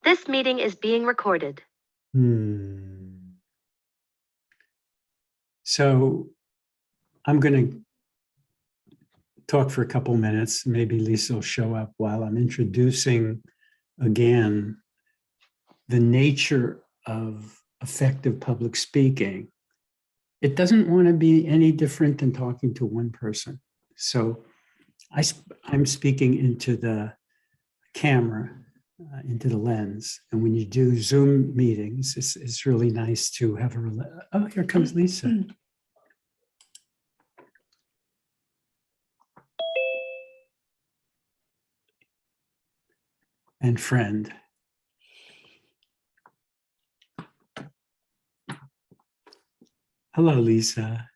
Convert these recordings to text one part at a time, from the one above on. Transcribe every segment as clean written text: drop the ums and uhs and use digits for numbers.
This meeting is being recorded. So I'm going to talk for a couple minutes. Maybe Lisa will show up while I'm introducing again the nature of effective public speaking. It doesn't want to be any different than talking to one person. So I'm speaking into the camera, into the lens. And when you do Zoom meetings, it's really nice to have oh, here comes Lisa. And friend. Hello, Lisa.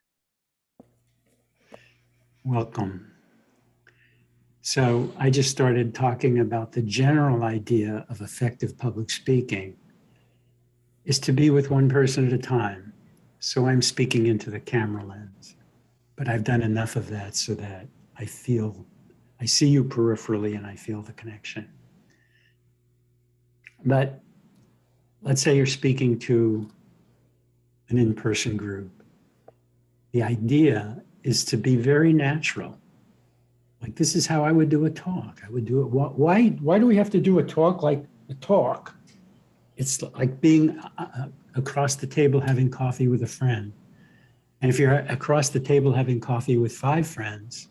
Welcome. So I just started talking about the general idea of effective public speaking is to be with one person at a time. So I'm speaking into the camera lens, but I've done enough of that so that I see you peripherally and I feel the connection. But let's say you're speaking to an in-person group. The idea is to be very natural. Like, this is how I would do a talk. I would do it. Why do we have to do a talk like a talk? It's like being across the table having coffee with a friend. And if you're across the table having coffee with 5 friends,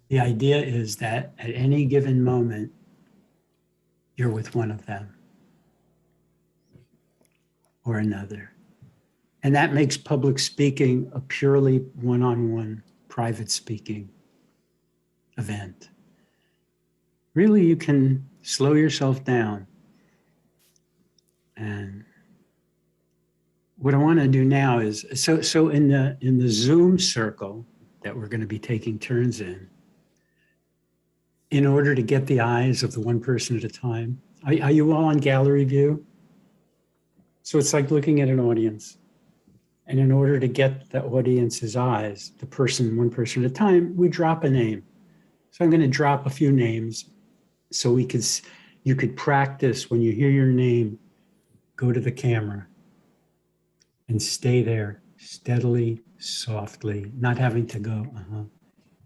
the idea is that at any given moment, you're with one of them or another. And that makes public speaking a purely one-on-one private speaking event. Really, you can slow yourself down. And what I want to do now is, so in the Zoom circle that we're going to be taking turns in order to get the eyes of the one person at a time, are you all on gallery view? So it's like looking at an audience. And in order to get the audience's eyes, one person at a time, we drop a name. So I'm going to drop a few names so you could practice when you hear your name, go to the camera and stay there steadily, softly, not having to go,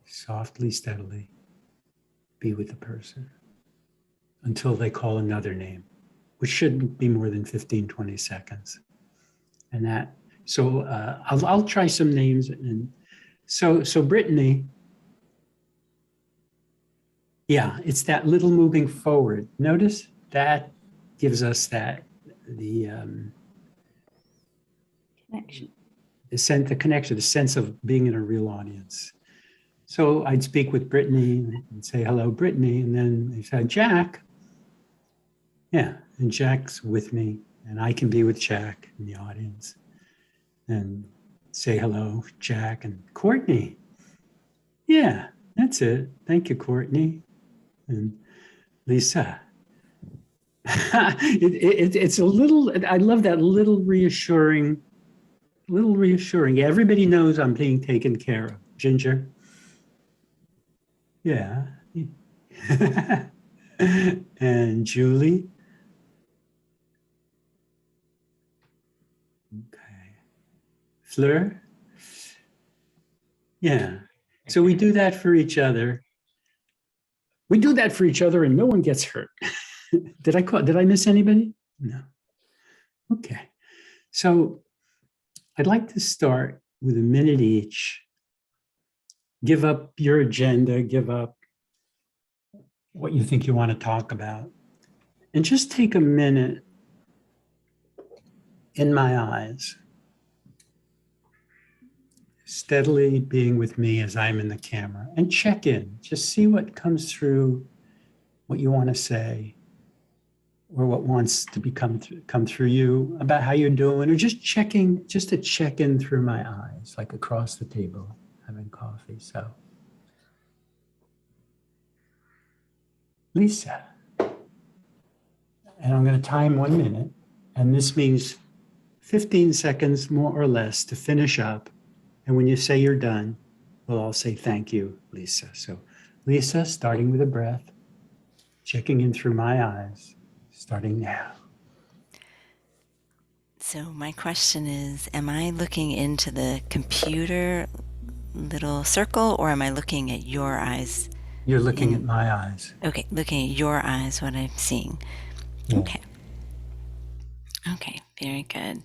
softly, steadily, be with the person until they call another name, which shouldn't be more than 15, 20 seconds. And so I'll try some names. And so Brittany, yeah, it's that little moving forward. Notice that gives us the connection. The connection, the sense of being in a real audience. So I'd speak with Brittany and say, hello, Brittany. And then they said, Jack. Yeah, and Jack's with me and I can be with Jack in the audience and say, hello, Jack and Courtney. Yeah, that's it. Thank you, Courtney. And Lisa. It's a little, I love that little reassuring. Yeah, everybody knows I'm being taken care of. Ginger. Yeah. And Julie. Okay. Fleur. Yeah. So we do that for each other. We do that for each other and no one gets hurt. Did I miss anybody? No. Okay. So I'd like to start with a minute each. Give up your agenda, give up what you think you want to talk about, and just take a minute in my eyes, steadily being with me as I'm in the camera, and check in. Just see what comes through, what you want to say, or what wants to come through you about how you're doing, or just to check in through my eyes, like across the table, having coffee. So, Lisa, and I'm going to time 1 minute, and this means 15 seconds more or less to finish up. And when you say you're done, we'll all say thank you, Lisa. So, Lisa, starting with a breath, checking in through my eyes, starting now. So my question is, am I looking into the computer little circle, or am I looking at your eyes? You're looking at my eyes. Okay, looking at your eyes, what I'm seeing. Yeah. Okay. Okay, very good.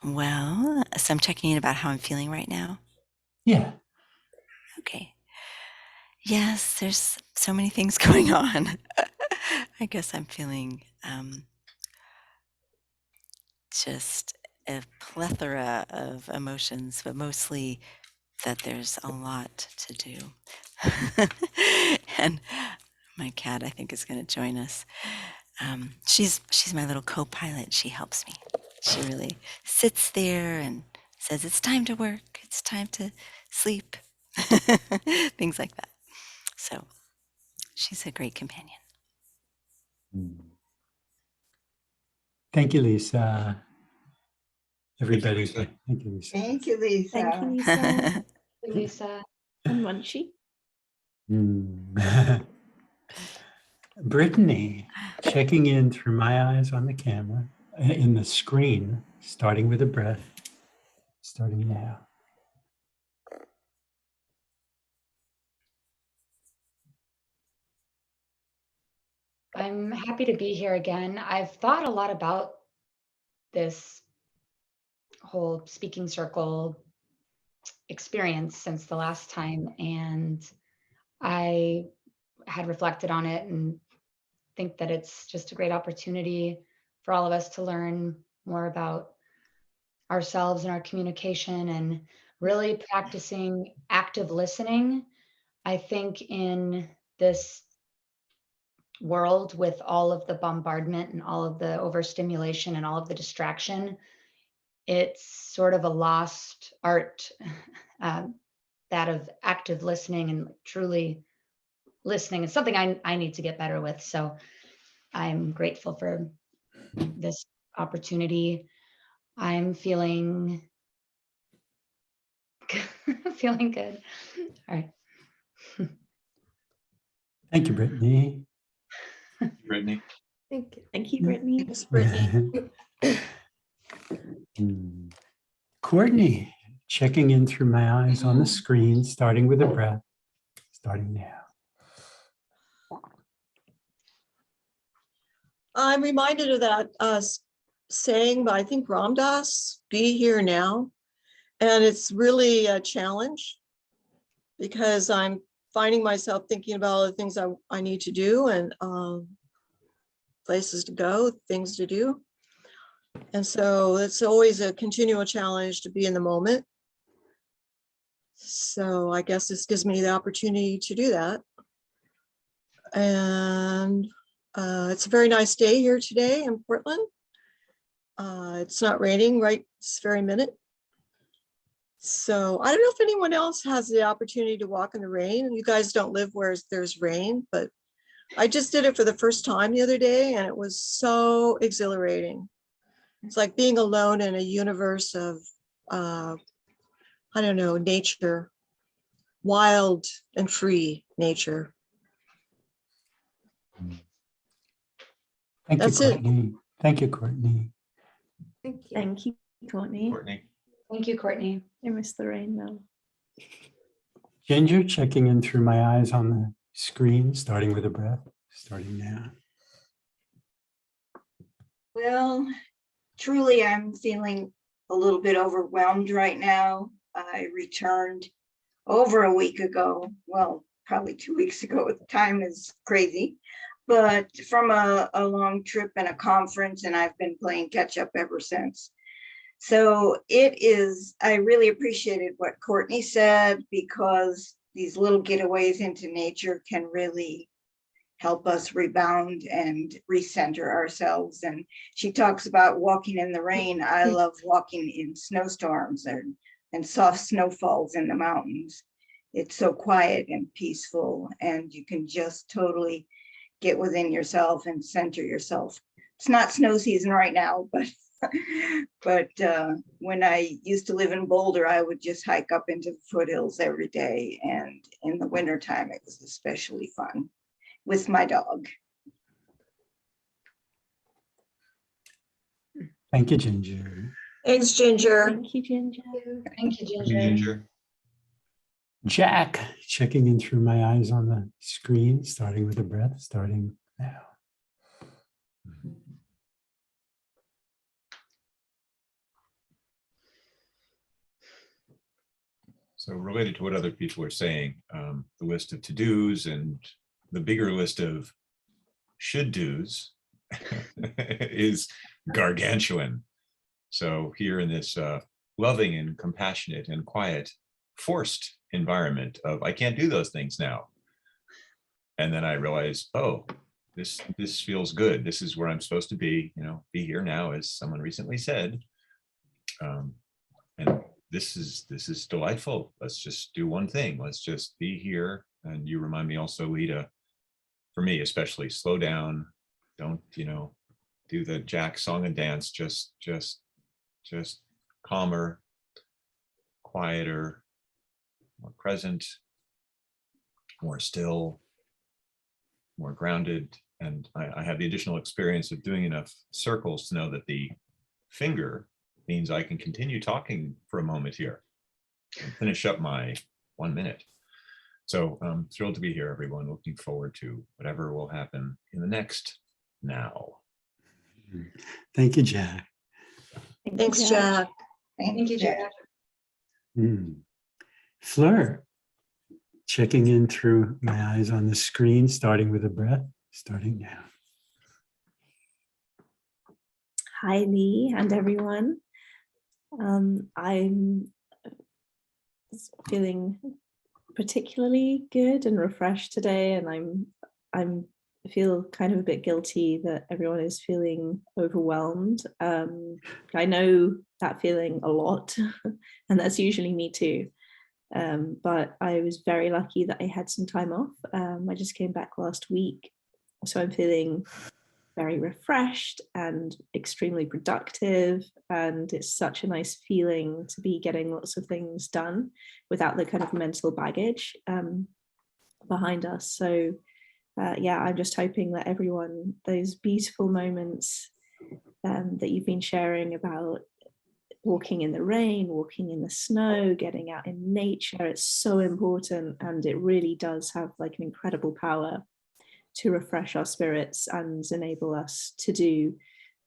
Well, so I'm checking in about how I'm feeling right now. Yeah. Okay. Yes, there's so many things going on. I guess I'm feeling just a plethora of emotions, but mostly that there's a lot to do. And my cat, I think, is going to join us. She's my little co-pilot. She helps me. She really sits there and says, "It's time to work. It's time to sleep." Things like that. So she's a great companion. Thank you, Lisa. Everybody. Thank you, Lisa. Thank you, Lisa. Thank you, Lisa. Lisa. And Munchie. Brittany, checking in through my eyes on the camera, in the screen, starting with a breath, starting now. I'm happy to be here again. I've thought a lot about this whole speaking circle experience since the last time, and I had reflected on it and think that it's just a great opportunity for all of us to learn more about ourselves and our communication and really practicing active listening. I think in this world with all of the bombardment and all of the overstimulation and all of the distraction, it's sort of a lost art, that of active listening and truly listening. It's something I need to get better with. So I'm grateful for this opportunity. I'm feeling feeling good. All right. Thank you, Brittany. Brittany. Thank you. Thank you, Brittany. Thanks, Brittany. Courtney, checking in through my eyes on the screen, starting with a breath, starting now. I'm reminded of that saying by, I think, Ram Dass, be here now. And it's really a challenge because I'm finding myself thinking about all the things I need to do and places to go, things to do. And so it's always a continual challenge to be in the moment. So I guess this gives me the opportunity to do that. And it's a very nice day here today in Portland. It's not raining right this very minute. So I don't know if anyone else has the opportunity to walk in the rain. You guys don't live where there's rain, but I just did it for the first time the other day and it was so exhilarating. It's like being alone in a universe of, I don't know, nature, wild and free nature. Thank That's you, it. Courtney. Thank you, Courtney. Thank you, Courtney. Courtney. Thank you, Courtney. I miss the rain though. Ginger, checking in through my eyes on the screen, starting with a breath, starting now. Well, truly, I'm feeling a little bit overwhelmed right now. I returned over a week ago. Well, probably 2 weeks ago. Time is crazy. But from a long trip and a conference, and I've been playing catch up ever since. So I really appreciated what Courtney said, because these little getaways into nature can really help us rebound and recenter ourselves. And she talks about walking in the rain. I love walking in snowstorms and soft snowfalls in the mountains. It's so quiet and peaceful, and you can just totally get within yourself and center yourself. It's not snow season right now, but when I used to live in Boulder, I would just hike up into the foothills every day. And in the wintertime, it was especially fun. with my dog. Thank you, Ginger. Thanks, Ginger. Thank you, Ginger. Thank you, Thank you, Ginger. Ginger. Jack, checking in through my eyes on the screen, starting with a breath, starting now. So related to what other people are saying, the list of to-dos and the bigger list of should-dos is gargantuan. So here in this loving and compassionate and quiet, forced environment of I can't do those things now. And then I realized, oh, this feels good. This is where I'm supposed to be, be here now, as someone recently said. And this is delightful. Let's just do one thing. Let's just be here. And you remind me also, Lita, for me especially, slow down. Don't, do the Jack song and dance, just calmer, quieter, more present, more still, more grounded. And I have the additional experience of doing enough circles to know that the finger means I can continue talking for a moment here and finish up my 1 minute. So I'm thrilled to be here, everyone. Looking forward to whatever will happen in the next now. Thank you, Jack. Thanks, Jack. Thank you, Jack. Fleur, checking in through my eyes on the screen, starting with a breath, starting now. Hi, Lee, and everyone. I'm feeling particularly good and refreshed today, and I feel kind of a bit guilty that everyone is feeling overwhelmed. I know that feeling a lot, and that's usually me too. But I was very lucky that I had some time off. I just came back last week, so I'm feeling very refreshed and extremely productive, and it's such a nice feeling to be getting lots of things done without the kind of mental baggage behind us. So yeah, I'm just hoping that everyone, those beautiful moments that you've been sharing about walking in the rain, walking in the snow, getting out in nature, it's so important, and it really does have like an incredible power to refresh our spirits and enable us to do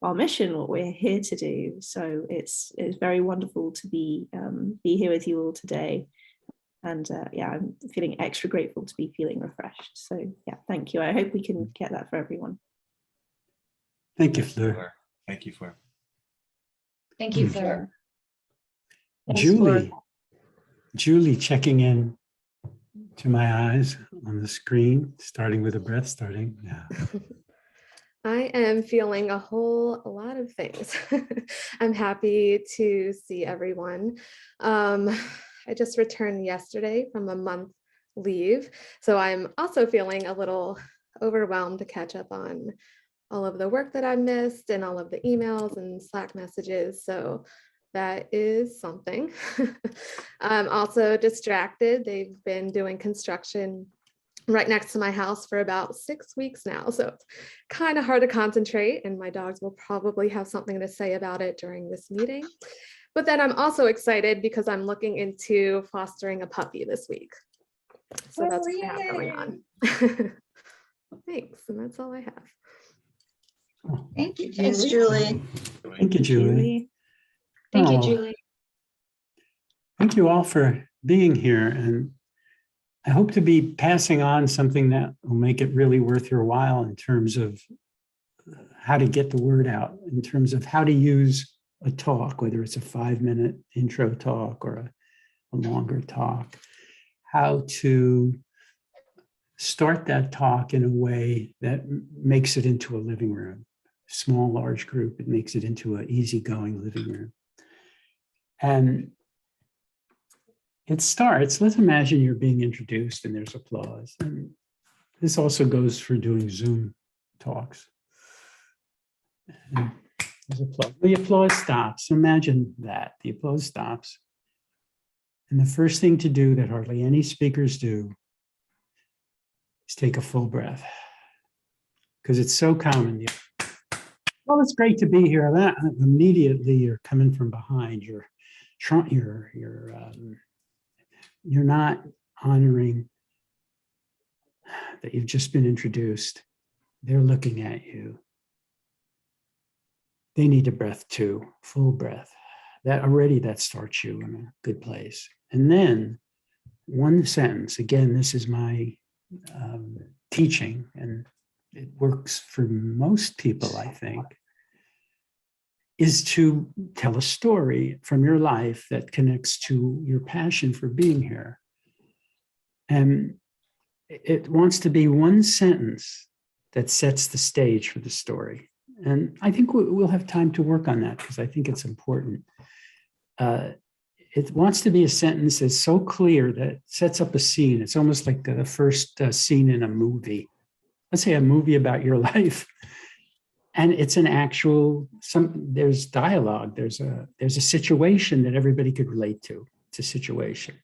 our mission, what we're here to do. So it's very wonderful to be here with you all today. And yeah, I'm feeling extra grateful to be feeling refreshed. So yeah, thank you. I hope we can get that for everyone. Thank you, Fleur. Thank you, Fleur. Thank you, Fleur. Julie, checking in to my eyes on the screen, starting with a breath, starting now. I am feeling a whole lot of things. I'm happy to see everyone. I just returned yesterday from a month leave, so I'm also feeling a little overwhelmed to catch up on all of the work that I missed and all of the emails and Slack messages. So that is something. I'm also distracted. They've been doing construction right next to my house for about 6 weeks now. So it's kind of hard to concentrate, and my dogs will probably have something to say about it during this meeting. But then I'm also excited because I'm looking into fostering a puppy this week. So that's what I have going on. Thanks, and that's all I have. Thank you, Thanks, Julie. Julie. Thank you, Julie. Thank you, Oh, Julie. Thank you all for being here. And I hope to be passing on something that will make it really worth your while in terms of how to get the word out, in terms of how to use a talk, whether it's a 5-minute intro talk or a longer talk, how to start that talk in a way that makes it into a living room, small, large group. It makes it into an easygoing living room. And it starts, let's imagine you're being introduced and there's applause. And this also goes for doing Zoom talks. And there's applause. The applause stops. Imagine that. The applause stops. And the first thing to do that hardly any speakers do is take a full breath. because it's so common. Well, it's great to be here. That immediately you're coming from behind. You're not honoring that you've just been introduced. They're looking at you. They need a breath too, full breath. That starts you in a good place. And then one sentence, again, this is my teaching, and it works for most people, I think, is to tell a story from your life that connects to your passion for being here. And it wants to be one sentence that sets the stage for the story. And I think we'll have time to work on that because I think it's important. It wants to be a sentence that's so clear that it sets up a scene. It's almost like the first scene in a movie. Let's say a movie about your life. And it's an actual, there's dialogue, there's a situation that everybody could relate to. It's a situation.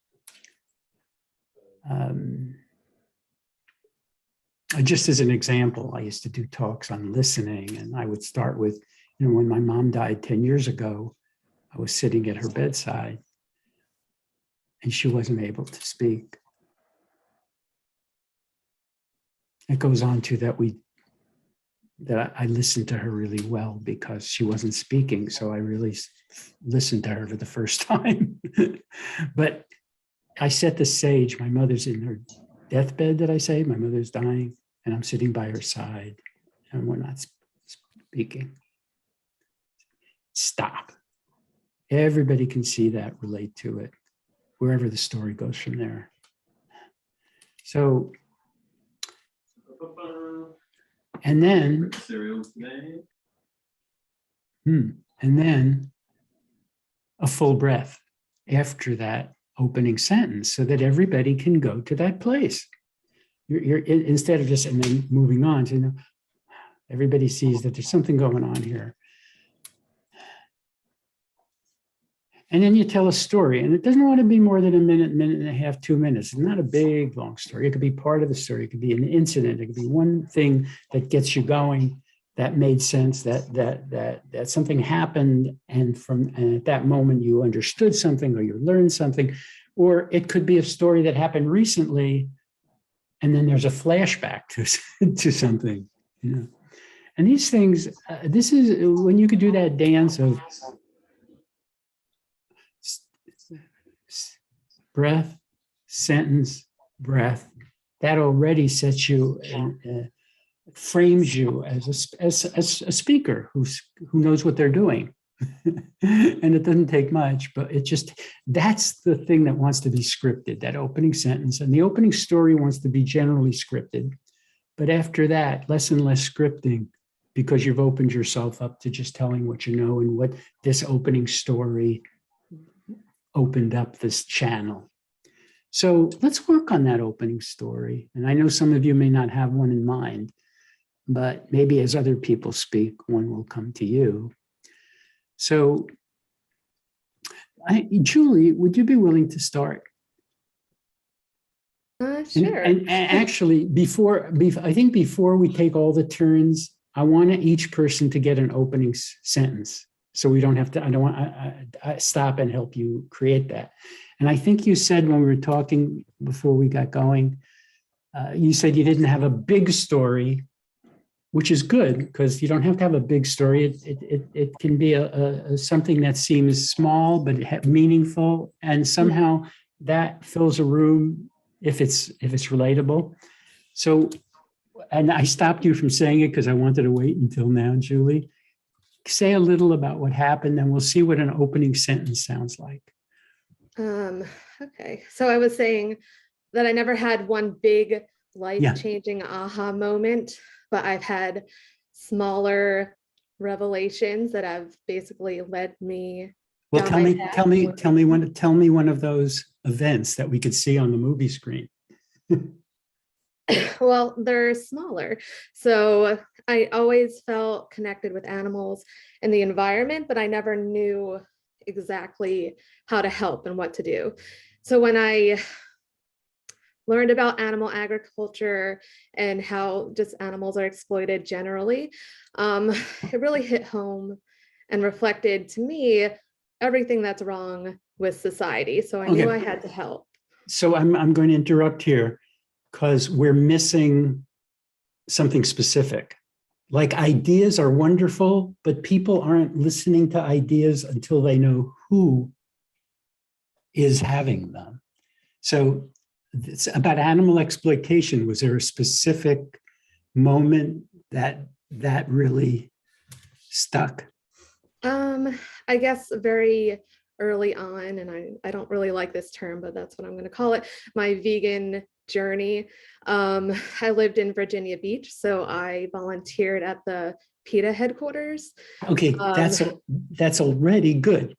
Just as an example, I used to do talks on listening, and I would start with, when my mom died 10 years ago, I was sitting at her bedside and she wasn't able to speak. It goes on to that I listened to her really well because she wasn't speaking. So I really listened to her for the first time. But I set the stage. My mother's in her deathbed, did I say? My mother's dying, and I'm sitting by her side, and we're not speaking. Stop. Everybody can see that, relate to it, wherever the story goes from there. So, and then, a full breath after that opening sentence so that everybody can go to that place. You're instead of just and then moving on to, everybody sees that there's something going on here. And then you tell a story, and it doesn't want to be more than a minute, minute and a half, 2 minutes. It's not a big, long story. It could be part of the story. It could be an incident. It could be one thing that gets you going, that made sense, that something happened, and at that moment you understood something or you learned something. Or it could be a story that happened recently, and then there's a flashback to something. And these things, this is when you could do that dance of breath, sentence, breath, that already sets you, frames you as a speaker who knows what they're doing. And it doesn't take much, but that's the thing that wants to be scripted, that opening sentence. And the opening story wants to be generally scripted. But after that, less and less scripting, because you've opened yourself up to just telling what you know and what this opening story opened up this channel. So let's work on that opening story. And I know some of you may not have one in mind, but maybe as other people speak, one will come to you. So, Julie, would you be willing to start? Sure. And actually, before we take all the turns, I want each person to get an opening sentence. So we don't have to, I don't want I stop and help you create that. And I think you said when we were talking before we got going, you said you didn't have a big story, which is good because you don't have to have a big story. It can be a something that seems small but meaningful, and somehow that fills a room if it's relatable. So, and I stopped you from saying it because I wanted to wait until now, Julie. Say a little about what happened, and we'll see what an opening sentence sounds like. Okay, so I was saying that I never had one big life-changing aha moment, but I've had smaller revelations that have basically led me. Well, tell me one of those events that we could see on the movie screen. Well, they're smaller. So I always felt connected with animals and the environment, but I never knew exactly how to help and what to do. So when I learned about animal agriculture and how just animals are exploited generally, it really hit home and reflected to me everything that's wrong with society. So I knew Okay. I had to help. So I'm going to interrupt here because we're missing something specific. Like ideas are wonderful, but people aren't listening to ideas until they know who is having them. So it's about animal exploitation. Was there a specific moment that really stuck? I guess very early on, and I don't really like this term, but that's what I'm going to call it, my vegan journey. I lived in Virginia Beach, so I volunteered at the PETA headquarters. Okay, that's already good.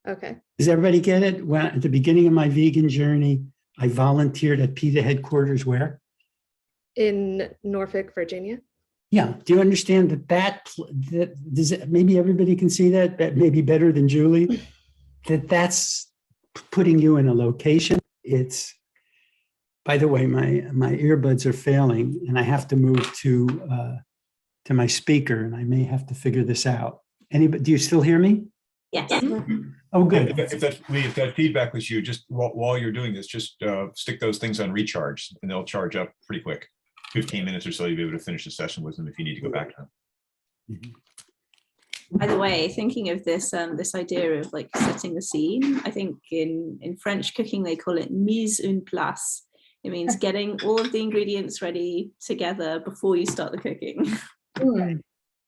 Okay. Does everybody get it? When at the beginning of my vegan journey, I volunteered at PETA headquarters where? In Norfolk, Virginia. Yeah. Do you understand that does it, maybe everybody can see that maybe better than Julie, that's putting you in a location. It's, by the way, my earbuds are failing and I have to move to my speaker and I may have to figure this out. Anybody, do you still hear me? Yes. Oh, good. If that feedback was you, just while you're doing this, just stick those things on recharge and they'll charge up pretty quick. 15 minutes or so, you'll be able to finish the session with them if you need to go back to them. By the way, thinking of this this idea of like setting the scene, I think in French cooking they call it mise en place. It means getting all of the ingredients ready together before you start the cooking. Which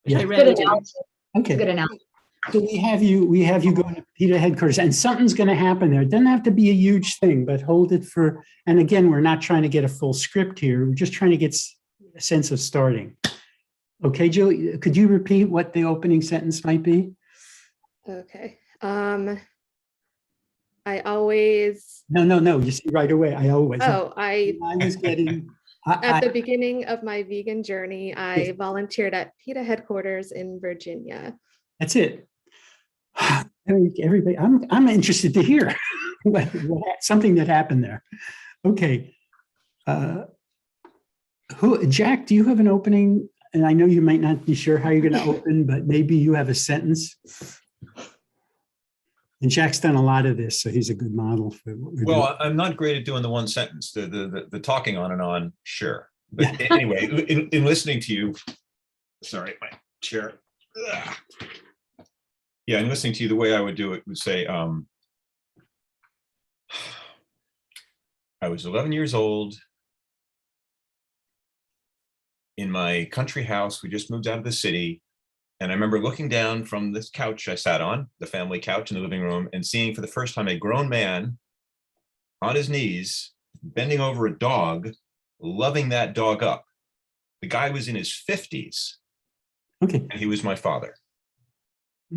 Yeah. I Good rarely do. analogy. Okay. Good analogy. So we have you going to PETA headquarters and something's going to happen there. It doesn't have to be a huge thing, but hold it for, and again, we're not trying to get a full script here. We're just trying to get a sense of starting. Okay, Julie, could you repeat what the opening sentence might be? Okay. I always, No, you see right away. I always. I was getting, at the beginning of my vegan journey, I Yes. volunteered at PETA headquarters in Virginia. that's it. Everybody, I'm interested to hear something that happened there. Okay. Jack, do you have an opening? And I know you might not be sure how you're going to open, but maybe you have a sentence. And Jack's done a lot of this, so he's a good model for what we're doing. Well, I'm not great at doing the one sentence, the talking on and on, sure. But anyway, in listening to you, sorry, my chair. Ugh. Yeah, in listening to you, the way I would do it would say, I was 11 years old in my country house. We just moved out of the city. And I remember looking down from this couch I sat on, the family couch in the living room, and seeing for the first time a grown man on his knees, bending over a dog, loving that dog up. The guy was in his 50s. Okay. And he was my father.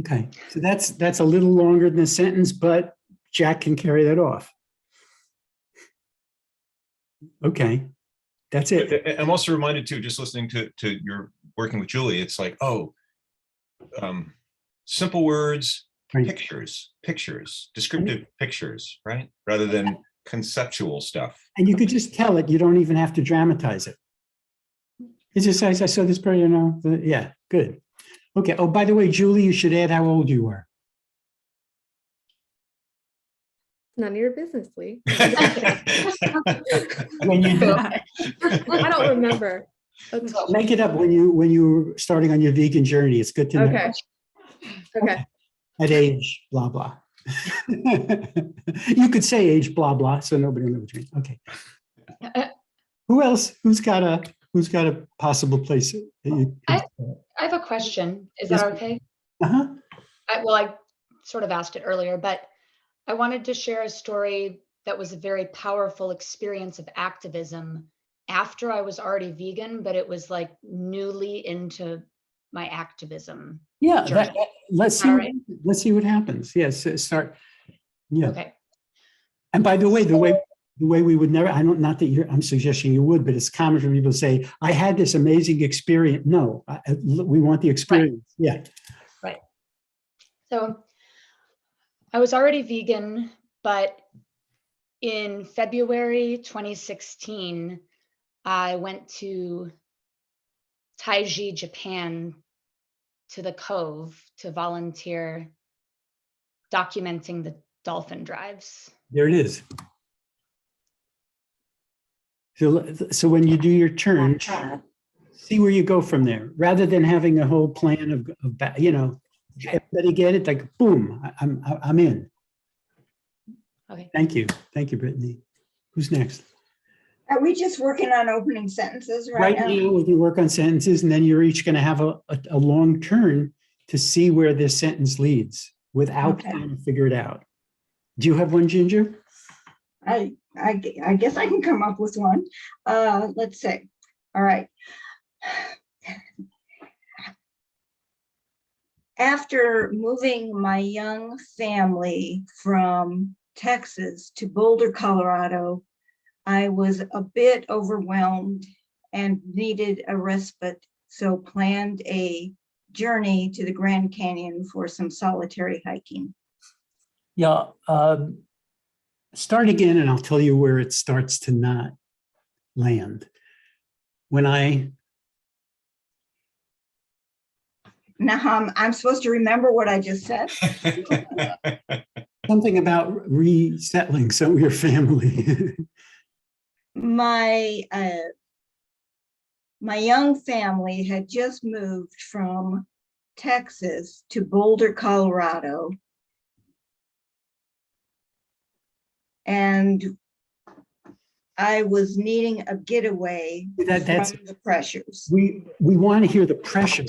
Okay. So that's a little longer than a sentence, but Jack can carry that off. Okay. That's it. I'm also reminded too, just listening to your working with Julie, it's like, oh, simple words, Right. pictures, descriptive pictures, right? Rather than conceptual stuff. And you could just tell it. You don't even have to dramatize it. It just says, I saw this person, yeah, good. Okay. Oh, by the way, Julie, you should add how old you were. None of your business, Lee. When you do, I don't remember. Okay. make it up when you were starting on your vegan journey. It's good to know. Okay. Okay. At age blah blah. You could say age blah blah, so nobody will know what you mean. Okay. Who else? Who's got a possible place? That you I have a question. Is Yes. that okay? Uh-huh. I sort of asked it earlier, but I wanted to share a story that was a very powerful experience of activism after I was already vegan, but it was like newly into my activism. Yeah. Journey. Let's Is see. that all right? Let's see what happens. Yes. Start. Yeah. Okay. And by the way, the way we would never, not that I'm suggesting you would, but it's common for people to say, I had this amazing experience. No, we want the experience. Yeah. So I was already vegan, but in February 2016, I went to Taiji, Japan, to the Cove to volunteer documenting the dolphin drives. There it is. So when you do your turn, see where you go from there, rather than having a whole plan of everybody get it, like, boom, I'm in. Okay. Thank you. Thank you, Brittany. Who's next? Are we just working on opening sentences right Right now? now, we can work on sentences, and then you're each going to have a long turn to see where this sentence leads without Okay. trying to figure it out. Do you have one, Ginger? I guess I can come up with one. Let's see. All right. After moving my young family from Texas to Boulder, Colorado, I was a bit overwhelmed and needed a respite, so planned a journey to the Grand Canyon for some solitary hiking. Yeah. Start again, and I'll tell you where it starts to not land. Now I'm supposed to remember what I just said. Something about resettling some of your family. My young family had just moved from Texas to Boulder, Colorado. And I was needing a getaway That's from the pressures. we want to hear the pressure,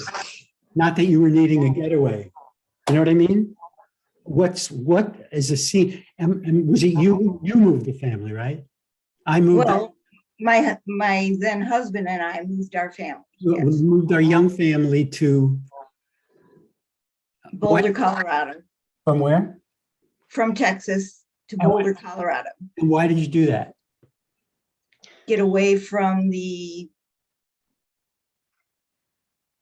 not that you were needing a getaway. You know what I mean? What is a scene? And was it you moved the family, right? I moved. Well, my then husband and I moved our family. We Yes. moved our young family to Boulder, Colorado, from where? from Texas to And Boulder, Colorado. And why did you do that? Get away from the.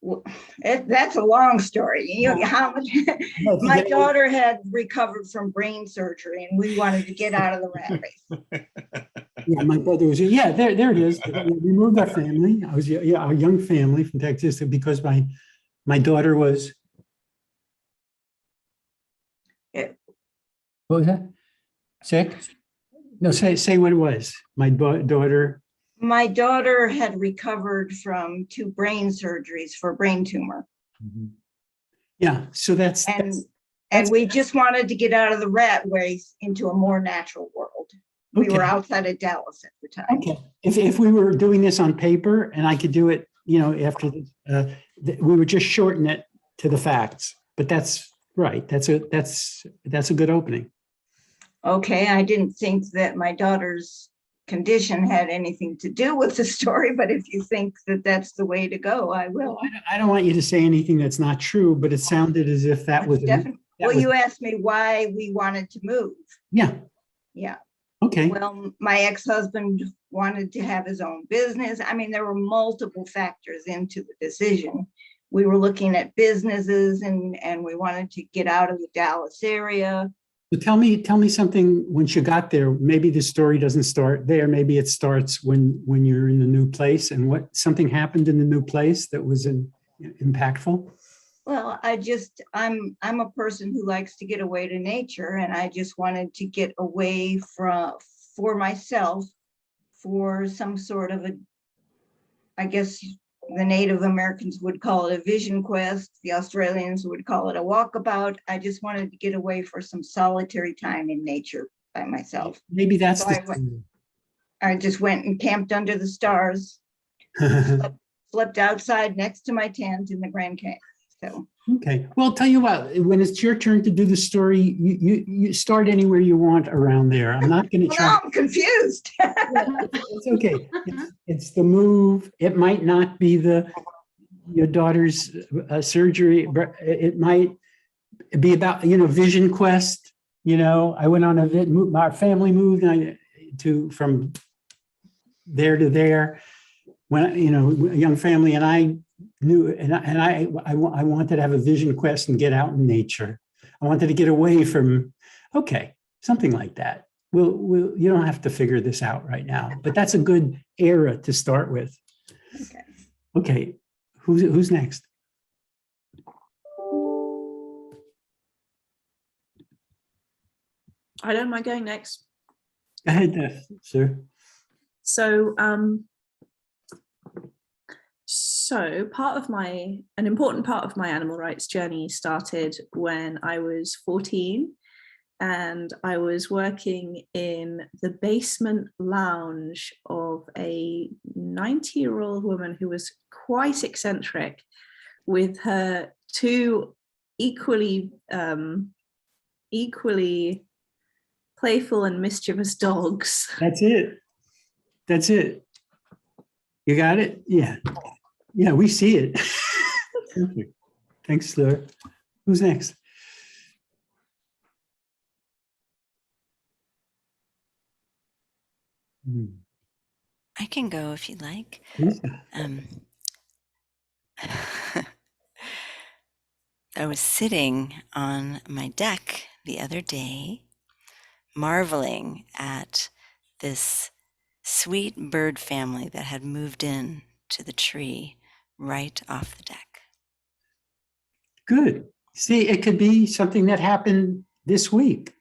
Well, that's a long story. You know, how much my daughter had recovered from brain surgery, and we wanted to get out of the rat race. Yeah, my brother was. Yeah, there it is. We moved our family. I was our young family from Texas because my daughter was. Yeah. What was that? Sick? No, say what it was. My daughter. My daughter had recovered from 2 brain surgeries for brain tumor, Yeah, so that's and we just wanted to get out of the rat race into a more natural world. We were okay. outside of Dallas at the time. Okay. If we were doing this on paper and I could do it, after we would just shorten it to the facts. But that's right. That's a good opening. Okay, I didn't think that my daughter's condition had anything to do with the story, but if you think that that's the way to go, I will. I don't want you to say anything that's not true, but it sounded as if that was. Definitely. Well, you asked me why we wanted to move. Yeah. Yeah. Okay. Well, my ex-husband wanted to have his own business. I mean, there were multiple factors into the decision. We were looking at businesses and we wanted to get out of the Dallas area. So tell me something when you got there. Maybe the story doesn't start there. Maybe it starts when you're in the new place, and what something happened in the new place that was impactful. Well, I'm a person who likes to get away to nature, and I just wanted to get away for myself for some sort of I guess the Native Americans would call it a vision quest. The Australians would call it a walkabout. I just wanted to get away for some solitary time in nature by myself. Maybe that's So I just went and camped under the stars, slept outside next to my tent in the Grand Canyon. So okay. Well, tell you what, when it's your turn to do the story, you start anywhere you want around there. I'm not going to try. now I'm confused. It's okay. It's the move. It might not be your daughter's surgery, but it might be about, vision quest. I went on our family moved from there to there. When, a young family, and I knew, and I wanted to have a vision quest and get out in nature. I wanted to get away from, something like that. you don't have to figure this out right now, but that's a good era to start with. Okay. Okay, who's next? I don't mind going next. Go ahead, sir. So, an important part of my animal rights journey started when I was 14, and I was working in the basement lounge of a 90-year-old woman who was quite eccentric, with her two equally playful and mischievous dogs. That's it. That's it. You got it? Yeah. Yeah, we see it. Perfect. Thanks, Fleur. Who's next? I can go if you'd like. Lisa. I was sitting on my deck the other day, marveling at this sweet bird family that had moved in to the tree right off the deck. Good. See, it could be something that happened this week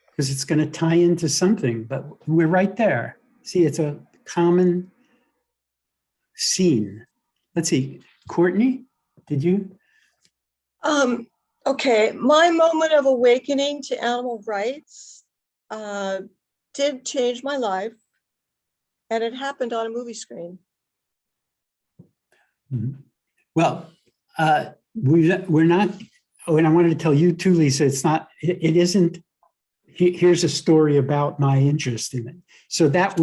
because it's going to tie into something, but we're right there. See, it's a common scene. Let's see. Courtney, did you? Okay, my moment of awakening to animal rights did change my life, and it happened on a movie screen. Well, we're not, and I wanted to tell you too, Lisa, it isn't, here's a story about my interest in it. So that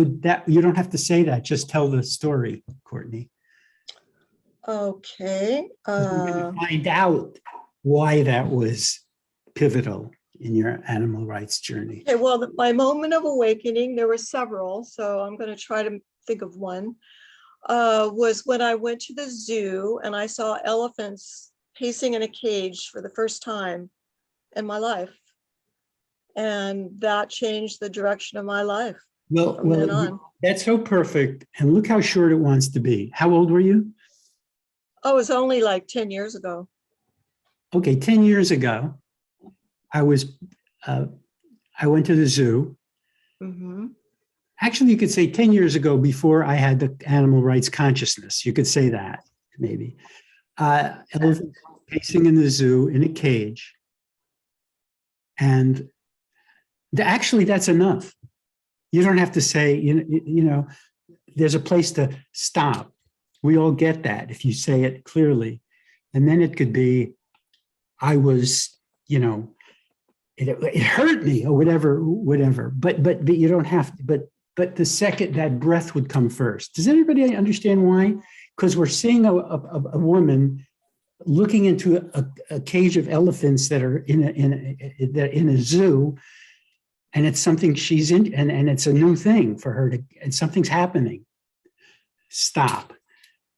you don't have to say that, just tell the story, Courtney. Okay. We're going to find out why that was pivotal in your animal rights journey. Okay, well, my moment of awakening, there were several, so I'm going to try to think of one, was when I went to the zoo and I saw elephants pacing in a cage for the first time in my life. And that changed the direction of my life from then on. That's so perfect. And look how short it wants to be. How old were you? Oh, it was only like 10 years ago. Okay, 10 years ago, I went to the zoo. Mm-hmm. Actually, you could say 10 years ago, before I had the animal rights consciousness. You could say that, maybe. Elephants pacing in the zoo in a cage. And actually, that's enough. You don't have to say, you know, there's a place to stop. We all get that if you say it clearly. And then it could be, I was, you know, it hurt me or whatever. But you don't have to, but the second that breath would come first. Does anybody understand why? Because we're seeing a woman looking into a cage of elephants that are in a zoo, and it's something she's in, and it's a new thing for her and something's happening. Stop.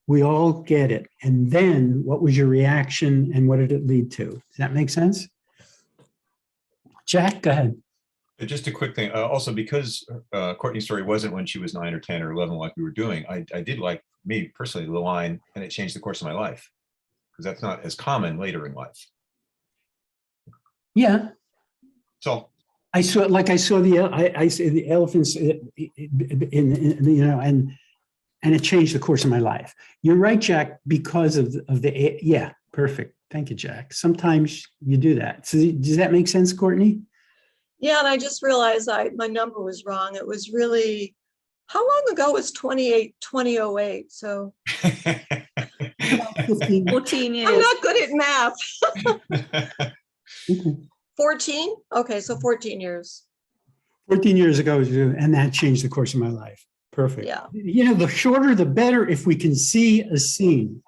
We all get it. And then what was your reaction and what did it lead to? Does that make sense? Jack, go ahead. Just a quick thing. Also, because Courtney's story wasn't when she was 9 or 10 or 11 like we were doing, I did like, me personally, the line, and it changed the course of my life. Because that's not as common later in life. Yeah. So I saw the elephants in you know, and it changed the course of my life. You're right, Jack, because of the yeah, perfect. Thank you, Jack. Sometimes you do that. So does that make sense, Courtney? Yeah, and I just realized my number was wrong. It was really, how long ago was 2008? So 14 years. I'm not good at math. 14? Okay, so 14 years. 14 years ago, and that changed the course of my life. Perfect. Yeah. You know, the shorter, the better if we can see a scene.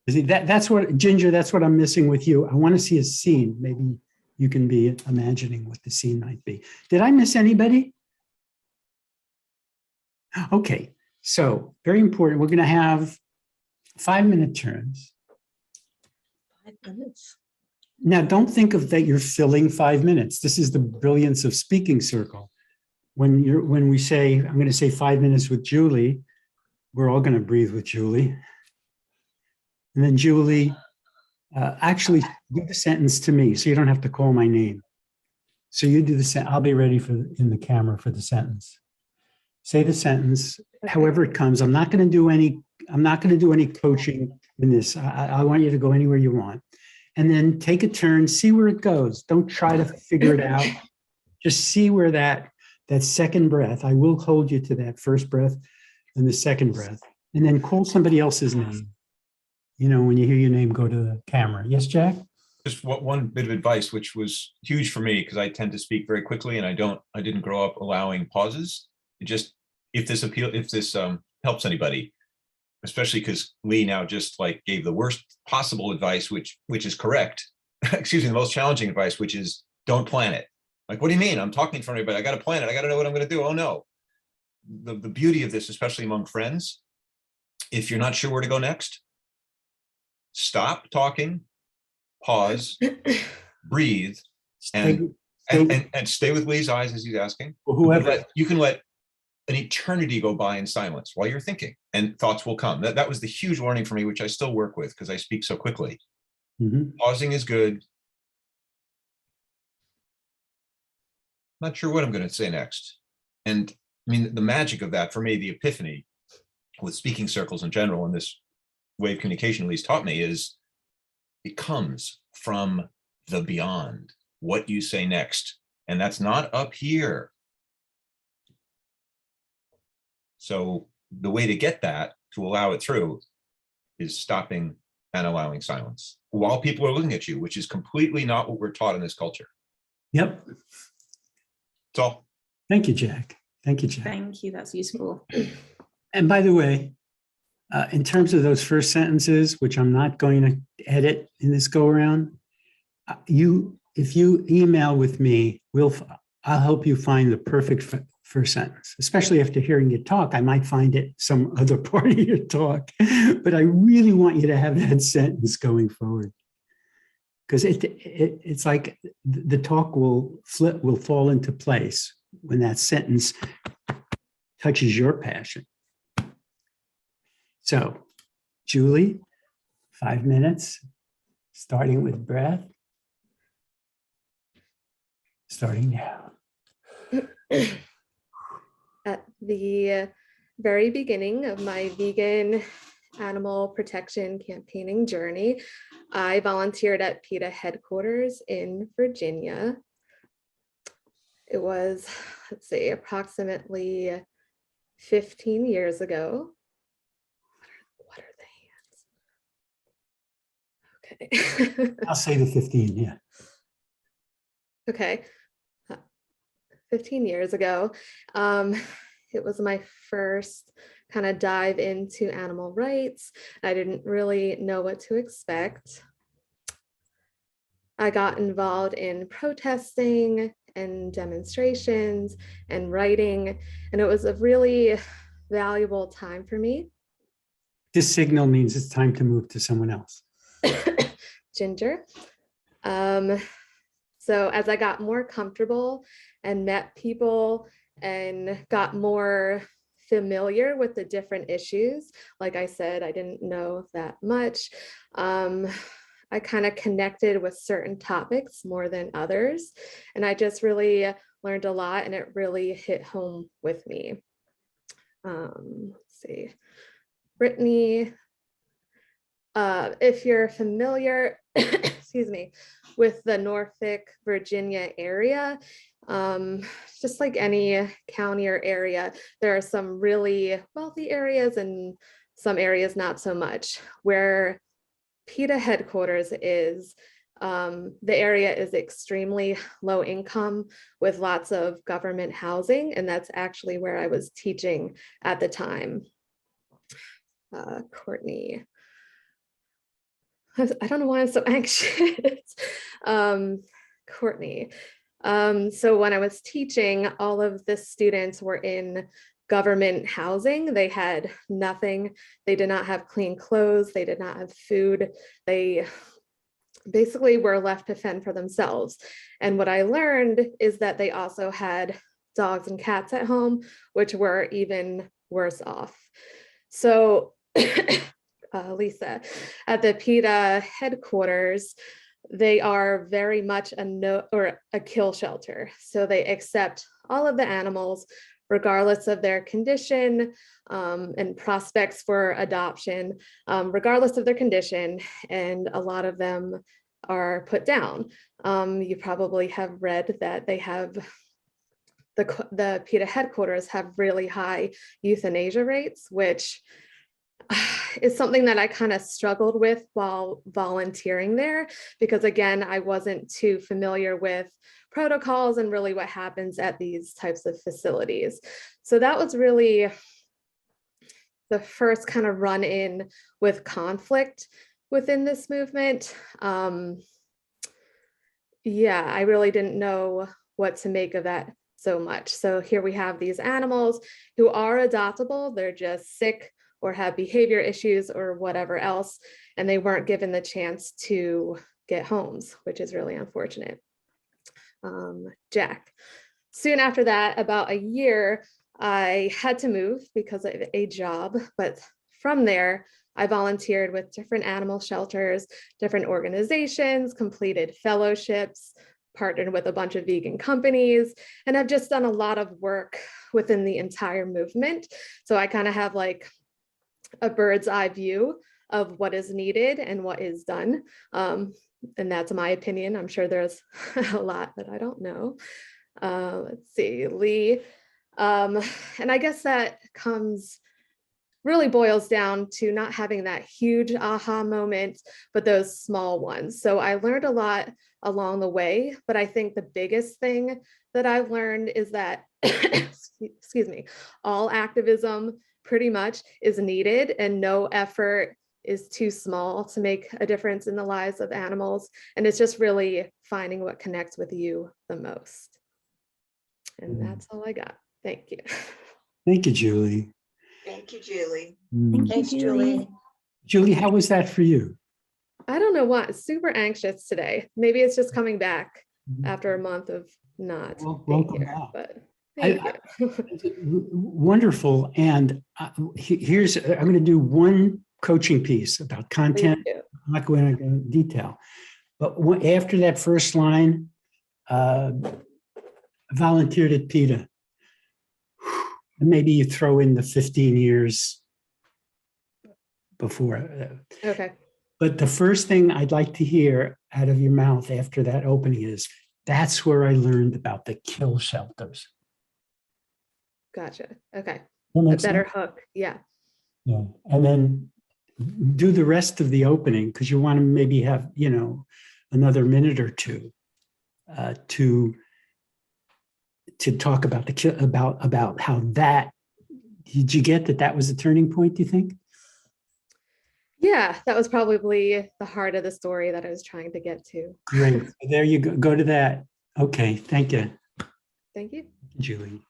See, that's what, Ginger, that's what I'm missing with you. I want to see a scene. Maybe you can be imagining what the scene might be. Did I miss anybody? Okay, so very important. We're going to have 5-minute turns. 5 minutes. Now, don't think of that you're filling 5 minutes. This is the brilliance of Speaking Circle. when we say, I'm going to say 5 minutes with Julie, we're all going to breathe with Julie. And then Julie, actually give the sentence to me so you don't have to call my name. So you do the sentence. I'll be ready in the camera for the sentence. Say the sentence, however it comes. I'm not going to do any coaching in this. I want you to go anywhere you want. And then take a turn, see where it goes. Don't try to figure it out. Just see where that second breath, I will hold you to that first breath and the second breath. And then call somebody else's name. You know, when you hear your name, go to the camera. Yes, Jack? Just one bit of advice, which was huge for me because I tend to speak very quickly and I didn't grow up allowing pauses. It just, if this helps anybody, especially because Lee now just like gave the worst possible advice, which is correct. Excuse me, the most challenging advice, which is don't plan it. Like, what do you mean? I'm talking in front of everybody. I got to plan it. I got to know what I'm going to do. Oh no. The beauty of this, especially among friends, if you're not sure where to go next, stop talking, pause, breathe, and stay with Lee's eyes as he's asking. Or whoever. You can let an eternity go by in silence while you're thinking, and thoughts will come. That was the huge learning for me, which I still work with because I speak so quickly. Pausing is good. Not sure what I'm going to say next. And I mean, the magic of that for me, the epiphany with speaking circles in general, and this way of communication at least taught me, is it comes from the beyond, what you say next. And that's not up here. So the way to get that, to allow it through, is stopping and allowing silence while people are looking at you, which is completely not what we're taught in this culture. Yep. That's all. Thank you, Jack. Thank you, Jack. Thank you. That's useful. And by the way, in terms of those first sentences, which I'm not going to edit in this go around, if you email with me, I'll help you find the perfect first sentence. Especially after hearing you talk, I might find it some other part of your talk, but I really want you to have that sentence going forward, because it's like the talk will fall into place when that sentence touches your passion. So, Julie, 5 minutes, starting with breath. Starting now. At the very beginning of my vegan animal protection campaigning journey, I volunteered at PETA headquarters in Virginia. It was, let's see, approximately 15 years ago. What are the hands? Okay. I'll say the 15, yeah. Okay. 15 years ago. It was my first kind of dive into animal rights. I didn't really know what to expect. I got involved in protesting and demonstrations and writing, and it was a really valuable time for me. This signal means it's time to move to someone else. Ginger. So as I got more comfortable and met people and got more familiar with the different issues, like I said, I didn't know that much. I kind of connected with certain topics more than others. And I just really learned a lot, and it really hit home with me. Let's see, Brittany, if you're familiar, excuse me, with the Norfolk, Virginia area, just like any county or area, there are some really wealthy areas and some areas not so much. Where PETA headquarters is, the area is extremely low income with lots of government housing, and that's actually where I was teaching at the time. Courtney. I don't know why I'm so anxious. Courtney. So when I was teaching, all of the students were in government housing. They had nothing. They did not have clean clothes. They did not have food. They basically were left to fend for themselves. And what I learned is that they also had dogs and cats at home, which were even worse off. So Lisa, at the PETA headquarters, they are very much a kill shelter. So they accept all of the animals, regardless of their condition, and prospects for adoption, regardless of their condition. And a lot of them are put down. You probably have read that they have the PETA headquarters have really high euthanasia rates, which is something that I kind of struggled with while volunteering there, because again, I wasn't too familiar with protocols and really what happens at these types of facilities. So that was really the first kind of run in with conflict within this movement. Yeah, I really didn't know what to make of that so much. So here we have these animals who are adoptable, they're just sick or have behavior issues or whatever else, and they weren't given the chance to get homes, which is really unfortunate. Jack. Soon after that, about a year, I had to move because of a job, but from there, I volunteered with different animal shelters, different organizations, completed fellowships, partnered with a bunch of vegan companies, and I've just done a lot of work within the entire movement. So I kind of have like a bird's eye view of what is needed and what is done. And that's my opinion. I'm sure there's a lot that I don't know. Let's see, Lee. And I guess that really boils down to not having that huge aha moment, but those small ones. So I learned a lot along the way, but I think the biggest thing that I've learned is that, excuse me, all activism pretty much is needed and no effort is too small to make a difference in the lives of animals. And it's just really finding what connects with you the most. And that's all I got. Thank you. Thank you, Julie. Thank you, Julie. Thank you, Thanks, Julie. Julie, how was that for you? I don't know why, super anxious today. Maybe it's just coming back Mhm. after a month of not Well, being welcome here, back. but I- thank you. Wonderful. And here's, I'm going to do one coaching piece about content. Please do. I'm not going to go into detail, but after that first line, volunteered at PETA. And maybe you throw in the 15 years before. Okay. But the first thing I'd like to hear out of your mouth after that opening is, that's where I learned about the kill shelters. Gotcha. Okay. That A makes better sense? hook. Yeah. Yeah. And then do the rest of the opening, because you want to maybe have, another minute or two to talk about about how that, did you get that was a turning point, do you think? Yeah, that was probably the heart of the story that I was trying to get to. Great. There you go. Go to that. Okay. Thank you, Thank you. Julie.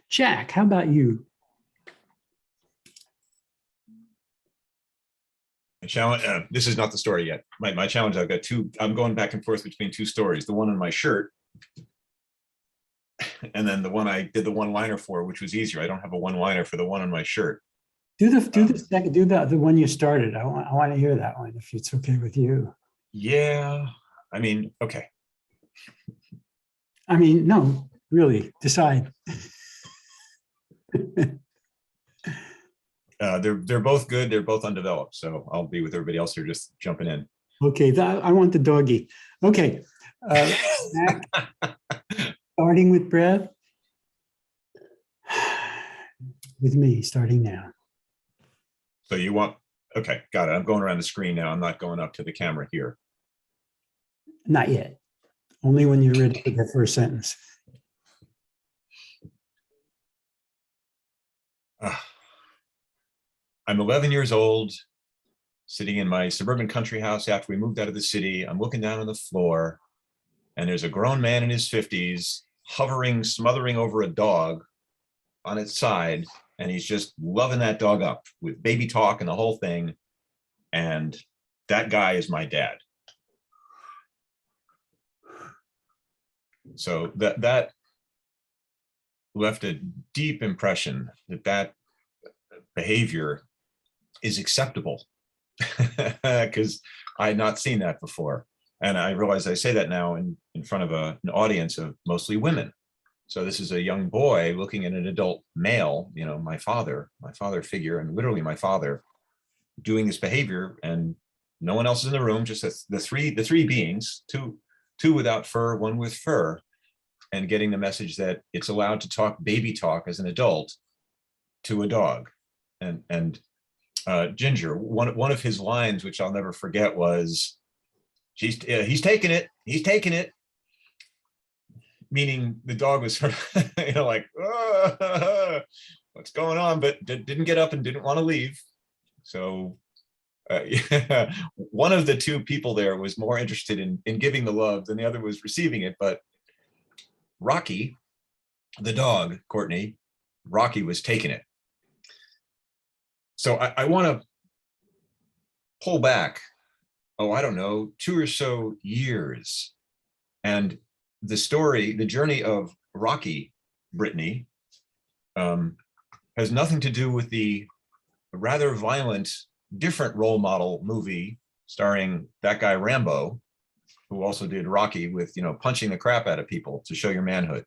Jack, how about you? The challenge, this is not the story yet. My challenge, I've got two, I'm going back and forth between two stories. The one on my shirt, and then the one I did the one-liner for, which was easier. I don't have a one-liner for the one on my shirt. Do the second, do the one you started. I want to hear that one, if it's okay with you. Yeah, I mean, okay. I mean, no, really, decide. They're both good. They're both undeveloped. So I'll be with everybody else here just jumping in. Okay, I want the doggy. Okay. Jack, starting with Brad. With me, starting now. So you want, okay, got it. I'm going around the screen now. I'm not going up to the camera here. Not yet. Only when you're ready for the first sentence. I'm 11 years old, sitting in my suburban country house after we moved out of the city. I'm looking down on the floor, and there's a grown man in his 50s hovering, smothering over a dog on its side, and he's just loving that dog up with baby talk and the whole thing. And that guy is my dad. So that left a deep impression that behavior is acceptable, because I had not seen that before. And I realize I say that now in front of an audience of mostly women. So this is a young boy looking at an adult male, my father figure, and literally my father doing this behavior, and no one else is in the room, just the three beings, two without fur, one with fur, and getting the message that it's allowed to talk baby talk as an adult to a dog. And Ginger, one of his lines, which I'll never forget, was, he's taking it, meaning the dog was sort of, like, what's going on, but didn't get up and didn't want to leave. So yeah, one of the two people there was more interested in giving the love than the other was receiving it. But Rocky, the dog, Courtney, Rocky was taking it. So I want to pull back, I don't know, 2 or so years. And the journey of Rocky, Brittany, has nothing to do with the rather violent, different role model movie starring that guy Rambo, who also did Rocky with, punching the crap out of people to show your manhood.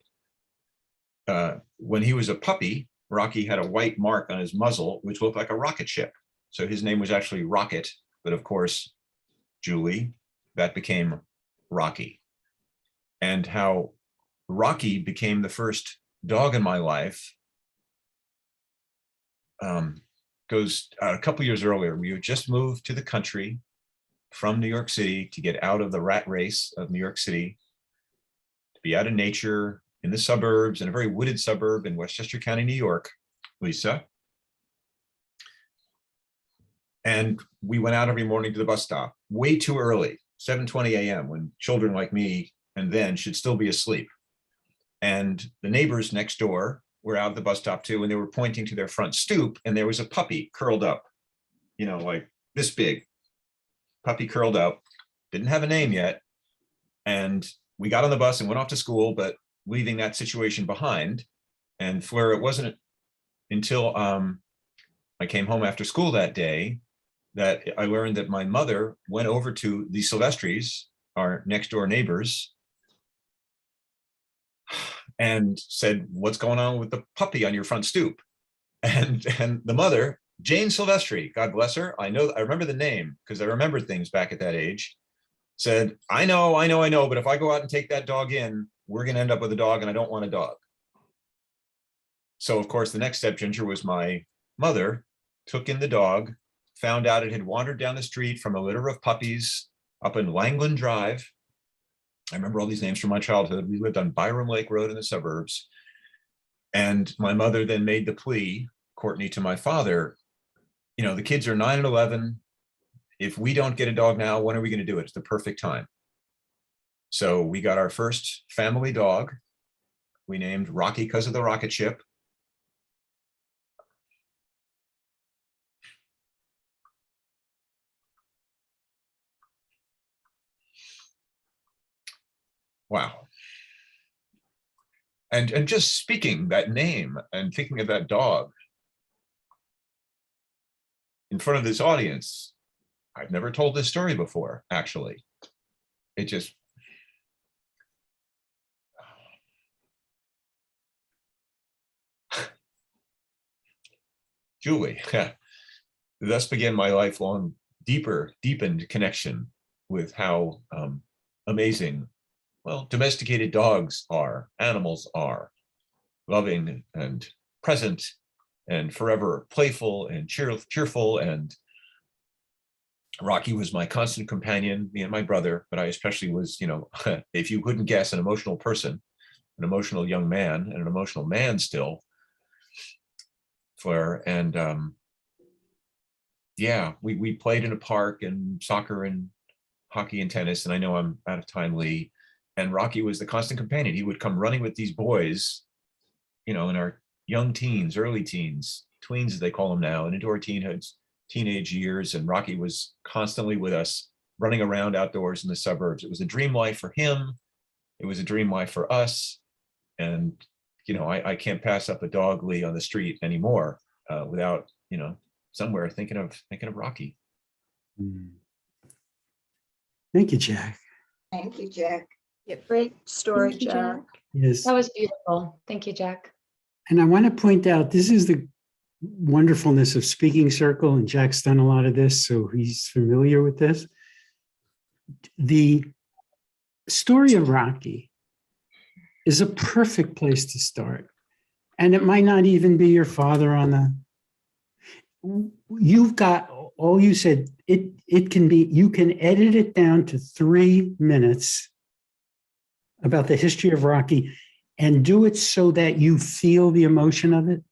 When he was a puppy, Rocky had a white mark on his muzzle, which looked like a rocket ship. So his name was actually Rocket, but of course, Julie, that became Rocky. And how Rocky became the first dog in my life goes a couple years earlier. We had just moved to the country from New York City to get out of the rat race of New York City, to be out of nature in the suburbs, in a very wooded suburb in Westchester County, New York, Lisa. And we went out every morning to the bus stop way too early, 7:20 a.m., when children like me and then should still be asleep. And the neighbors next door were out at the bus stop too, and they were pointing to their front stoop, and there was a puppy curled up, like this big, puppy curled up, didn't have a name yet. And we got on the bus and went off to school, but leaving that situation behind. And Fleur, it wasn't until I came home after school that day that I learned that my mother went over to the Silvestris, our next door neighbors, and said, "What's going on with the puppy on your front stoop?" And the mother, Jane Silvestri, God bless her, I remember the name because I remembered things back at that age, said, I know, but if I go out and take that dog in, we're going to end up with a dog, and I don't want a dog. So of course, the next step, Ginger, was my mother took in the dog, found out it had wandered down the street from a litter of puppies up in Langland Drive. I remember all these names from my childhood. We lived on Byram Lake Road in the suburbs. And my mother then made the plea, Courtney, to my father, the kids are 9 and 11. If we don't get a dog now, when are we going to do it? It's the perfect time. So we got our first family dog. We named Rocky because of the rocket ship. Wow. And just speaking that name and thinking of that dog in front of this audience, I've never told this story before, actually. It just, Julie, thus began my lifelong deepened connection with how amazing, domesticated dogs are, animals are, loving and present and forever playful and cheerful. And Rocky was my constant companion, me and my brother, but I especially was, if you couldn't guess, an emotional person, an emotional young man, and an emotional man still. And yeah, we played in a park and soccer and hockey and tennis. And I know I'm out of time, Lee. And Rocky was the constant companion. He would come running with these boys, in our young teens, early teens, tweens as they call them now, and into our teenage years. And Rocky was constantly with us, running around outdoors in the suburbs. It was a dream life for him. It was a dream life for us. And, I can't pass up a dog Lee on the street anymore without, somewhere thinking of Rocky. Mm. Thank you, Jack. Thank you, Jack. Great story, Thank you, Jack. Yes. That was beautiful. Thank you, Jack. And I want to point out, this is the wonderfulness of Speaking Circle, and Jack's done a lot of this, so he's familiar with this. The story of Rocky is a perfect place to start. And it might not even be your father on you've got, all you said, it can be, you can edit it down to 3 minutes about the history of Rocky and do it so that you feel the emotion of it.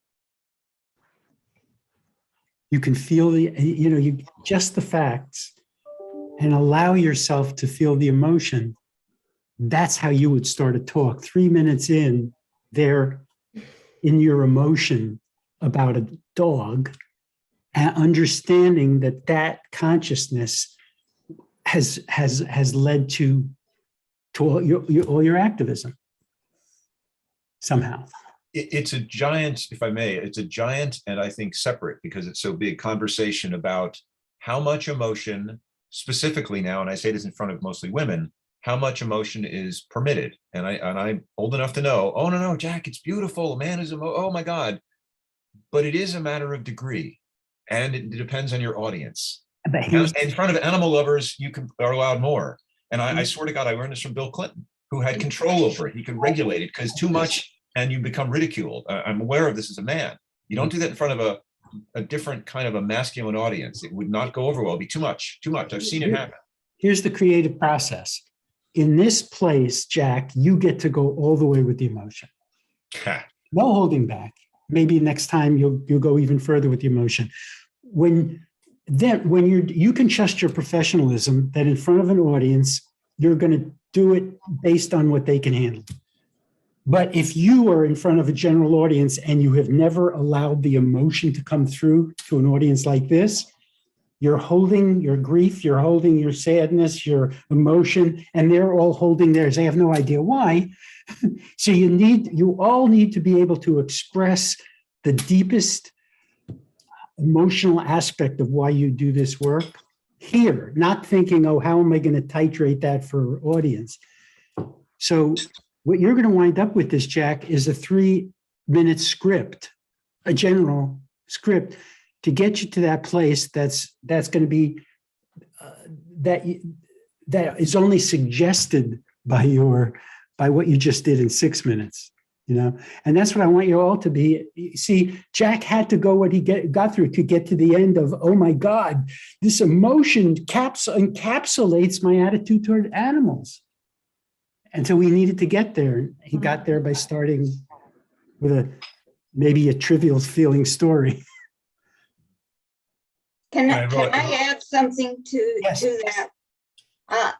You can feel just the facts and allow yourself to feel the emotion. That's how you would start a talk. 3 minutes in there in your emotion about a dog, and understanding that consciousness has led to all your activism somehow. It's a giant, if I may, it's a giant, and I think separate, because it's so big, conversation about how much emotion, specifically now, and I say this in front of mostly women, how much emotion is permitted. And I'm old enough to know, oh, no, Jack, it's beautiful. A man is, oh my God. But it is a matter of degree, and it depends on your audience. In front of animal lovers, you are allowed more. And I swear to God, I learned this from Bill Clinton, who had control over it. He could regulate it, because too much and you become ridiculed. I'm aware of this as a man. You don't do that in front of a different kind of a masculine audience. It would not go over well. It'd be too much. I've seen it happen. Here's the creative process. In this place, Jack, you get to go all the way with the emotion. No holding back. Maybe next time you'll go even further with the emotion. When you can trust your professionalism that in front of an audience, you're going to do it based on what they can handle. But if you are in front of a general audience and you have never allowed the emotion to come through to an audience like this, you're holding your grief, you're holding your sadness, your emotion, and they're all holding theirs. They have no idea why. So you all need to be able to express the deepest emotional aspect of why you do this work here, not thinking, oh, how am I going to titrate that for audience? So what you're going to wind up with this, Jack, is a 3-minute script, a general script to get you to that place that's going to be that is only suggested by what you just did in 6 minutes, and that's what I want you all to be. See, Jack had to go what he got through to get to the end of, oh my God, this emotion encapsulates my attitude toward animals. And so we needed to get there. He got there by starting with maybe a trivial feeling story. Can I wrote- I add something to Yes. that?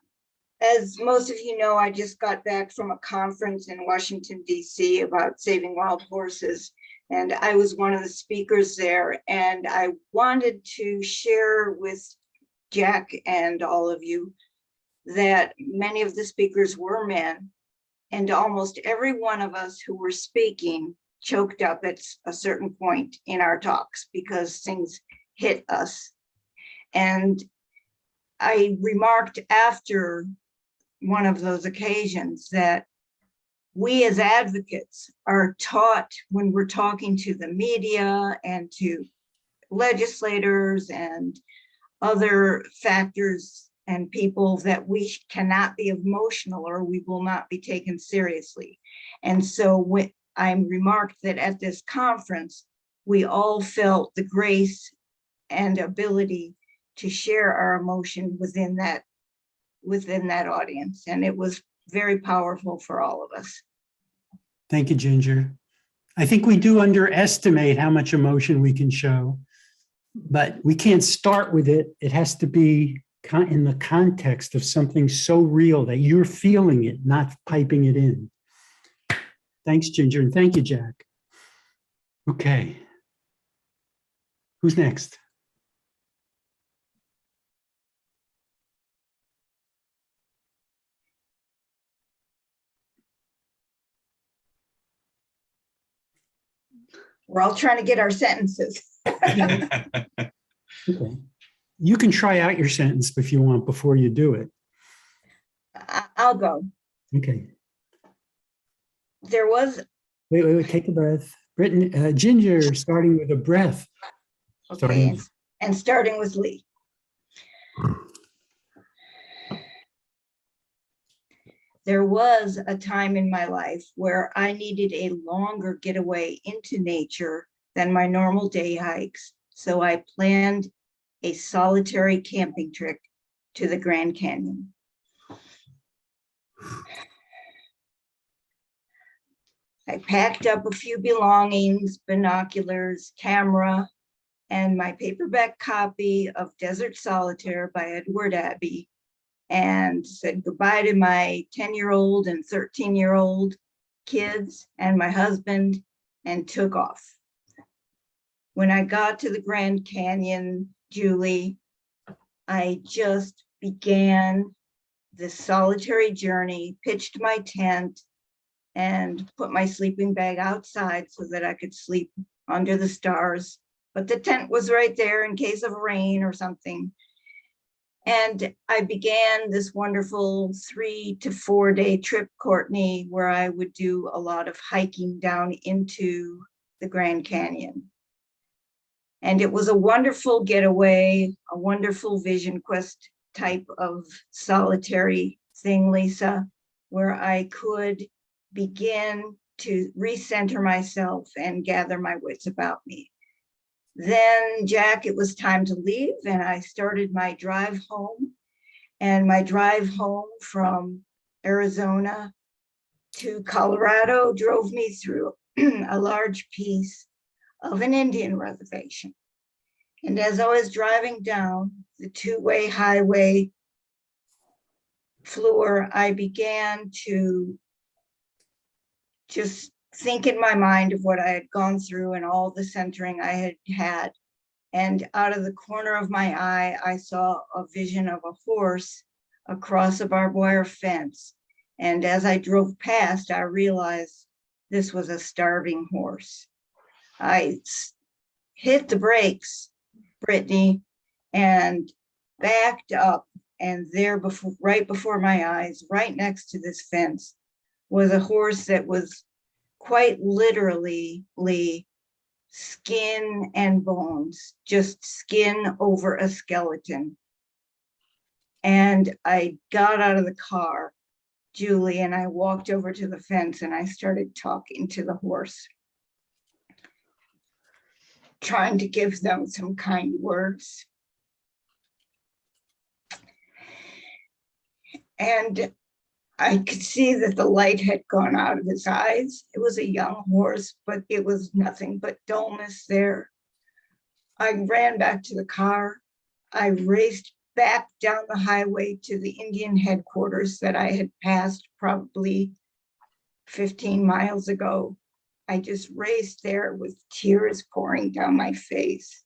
As most of you know, I just got back from a conference in Washington, D.C. about saving wild horses. And I was one of the speakers there. And I wanted to share with Jack and all of you that many of the speakers were men. And almost every one of us who were speaking choked up at a certain point in our talks because things hit us. And I remarked after one of those occasions that we as advocates are taught when we're talking to the media and to legislators and other factors and people that we cannot be emotional or we will not be taken seriously. And so when I remarked that at this conference, we all felt the grace and ability to share our emotion within that audience. And it was very powerful for all of us. Thank you, Ginger. I think we do underestimate how much emotion we can show, but we can't start with it. It has to be in the context of something so real that you're feeling it, not piping it in. Thanks, Ginger, and thank you, Jack. Okay. Who's next? We're all trying to get our sentences. Okay. You can try out your sentence if you want before you do it. I'll go. Okay. There was, Wait, take a breath. Brittany, Ginger, starting with a breath. okay, and starting with Lee. There was a time in my life where I needed a longer getaway into nature than my normal day hikes, so I planned a solitary camping trip to the Grand Canyon. I packed up a few belongings, binoculars, camera, and my paperback copy of Desert Solitaire by Edward Abbey, and said goodbye to my 10-year-old and 13-year-old kids and my husband, and took off. When I got to the Grand Canyon, Julie, I just began this solitary journey, pitched my tent, and put my sleeping bag outside so that I could sleep under the stars. But the tent was right there in case of rain or something. And I began this wonderful 3 to 4 day trip, Courtney, where I would do a lot of hiking down into the Grand Canyon. And it was a wonderful getaway, a wonderful vision quest type of solitary thing, Lisa, where I could begin to recenter myself and gather my wits about me. Then, Jack, it was time to leave, and I started my drive home. And my drive home from Arizona to Colorado drove me through a large piece of an Indian reservation. And as I was driving down the two-way highway floor, I began to just think in my mind of what I had gone through and all the centering I had had. And out of the corner of my eye, I saw a vision of a horse across a barbed wire fence. And as I drove past, I realized this was a starving horse. I hit the brakes, Brittany, and backed up. And there, right before my eyes, right next to this fence, was a horse that was quite literally skin and bones, just skin over a skeleton. And I got out of the car, Julie, and I walked over to the fence and I started talking to the horse, trying to give them some kind words. And I could see that the light had gone out of his eyes. It was a young horse, but it was nothing but dullness there. I ran back to the car. I raced back down the highway to the Indian headquarters that I had passed probably 15 miles ago. I just raced there with tears pouring down my face.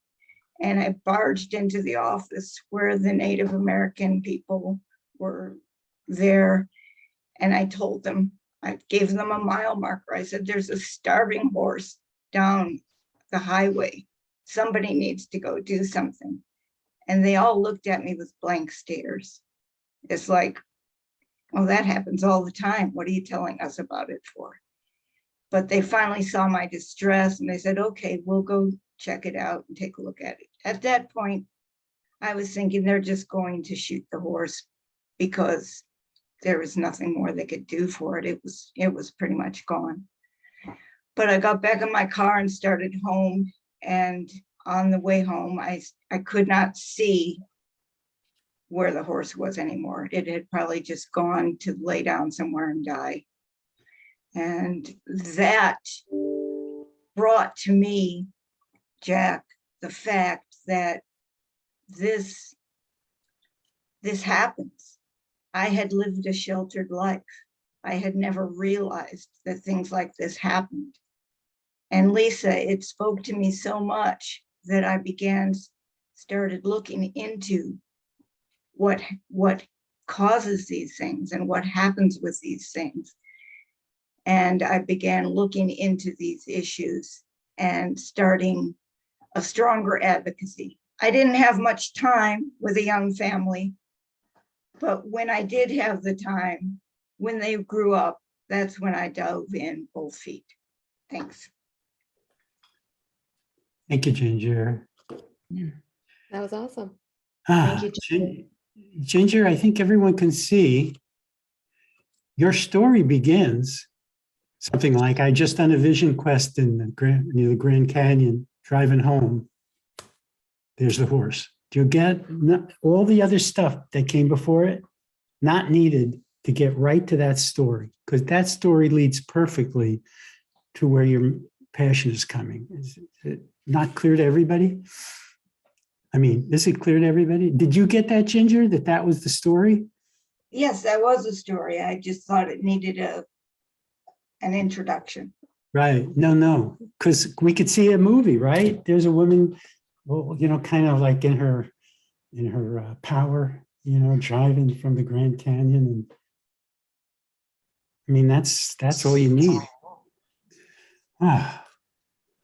And I barged into the office where the Native American people were there. And I told them, I gave them a mile marker. I said, there's a starving horse down the highway. Somebody needs to go do something. And they all looked at me with blank stares. It's like, well, that happens all the time. What are you telling us about it for? But they finally saw my distress and they said, okay, we'll go check it out and take a look at it. At that point, I was thinking they're just going to shoot the horse because there was nothing more they could do for it. It was pretty much gone. But I got back in my car and started home. And on the way home, I could not see where the horse was anymore. It had probably just gone to lay down somewhere and die. And that brought to me, Jack, the fact that this happens. I had lived a sheltered life. I had never realized that things like this happened. And Lisa, it spoke to me so much that I started looking into what causes these things and what happens with these things. And I began looking into these issues. and starting a stronger advocacy. I didn't have much time with a young family, but when I did have the time, when they grew up, that's when I dove in both feet. Thanks. Thank you, Ginger. That was awesome. Thank you, Ginger, I think everyone can see your story begins something like, I just done a vision quest in near the Grand Canyon, driving home. There's the horse. Do you get all the other stuff that came before it? Not needed to get right to that story, because that story leads perfectly to where your passion is coming. Is it not clear to everybody? I mean, is it clear to everybody? Did you get that, Ginger, that that was the story? Yes, that was a story. I just thought it needed an introduction. Right. No, because we could see a movie, right? There's a woman, well, you know, kind of like in her power, you know, driving from the Grand Canyon. And I mean, that's all you need.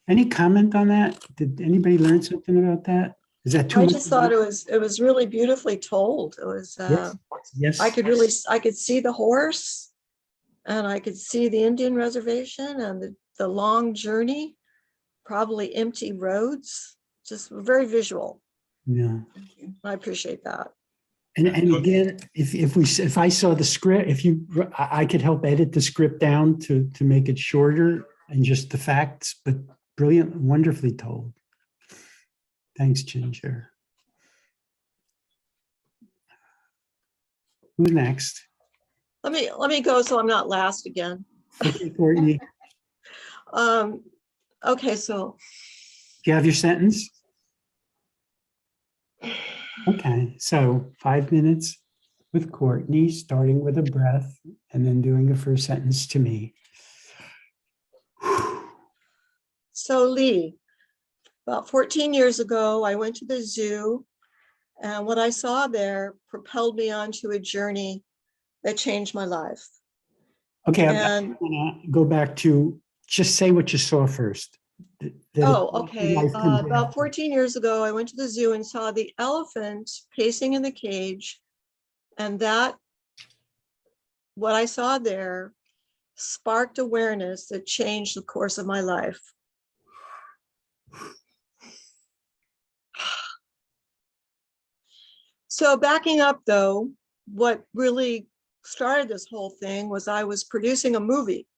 Any comment on that? Did anybody learn something about that? Is that too I much? just thought it was really beautifully told. It was, Yes. I could see the horse, and I could see the Indian reservation and the long journey, probably empty roads, just very visual. Yeah. I appreciate that. And again, if I saw the script, I could help edit the script down to make it shorter and just the facts, but brilliant, wonderfully told. Thanks, Ginger. Who's next? Let me go so I'm not last again. Okay, Courtney, Okay, so do you have your sentence? Okay, so 5 minutes with Courtney, starting with a breath and then doing a first sentence to me. Lee, about 14 years ago, I went to the zoo, and what I saw there propelled me onto a journey that changed my life. Okay, I'm And gonna go back to just say what you saw first. okay. Life comes About after. 14 years ago, I went to the zoo and saw the elephant pacing in the cage, and what I saw there sparked awareness that changed the course of my life. So backing up though, what really started this whole thing was I was producing a movie,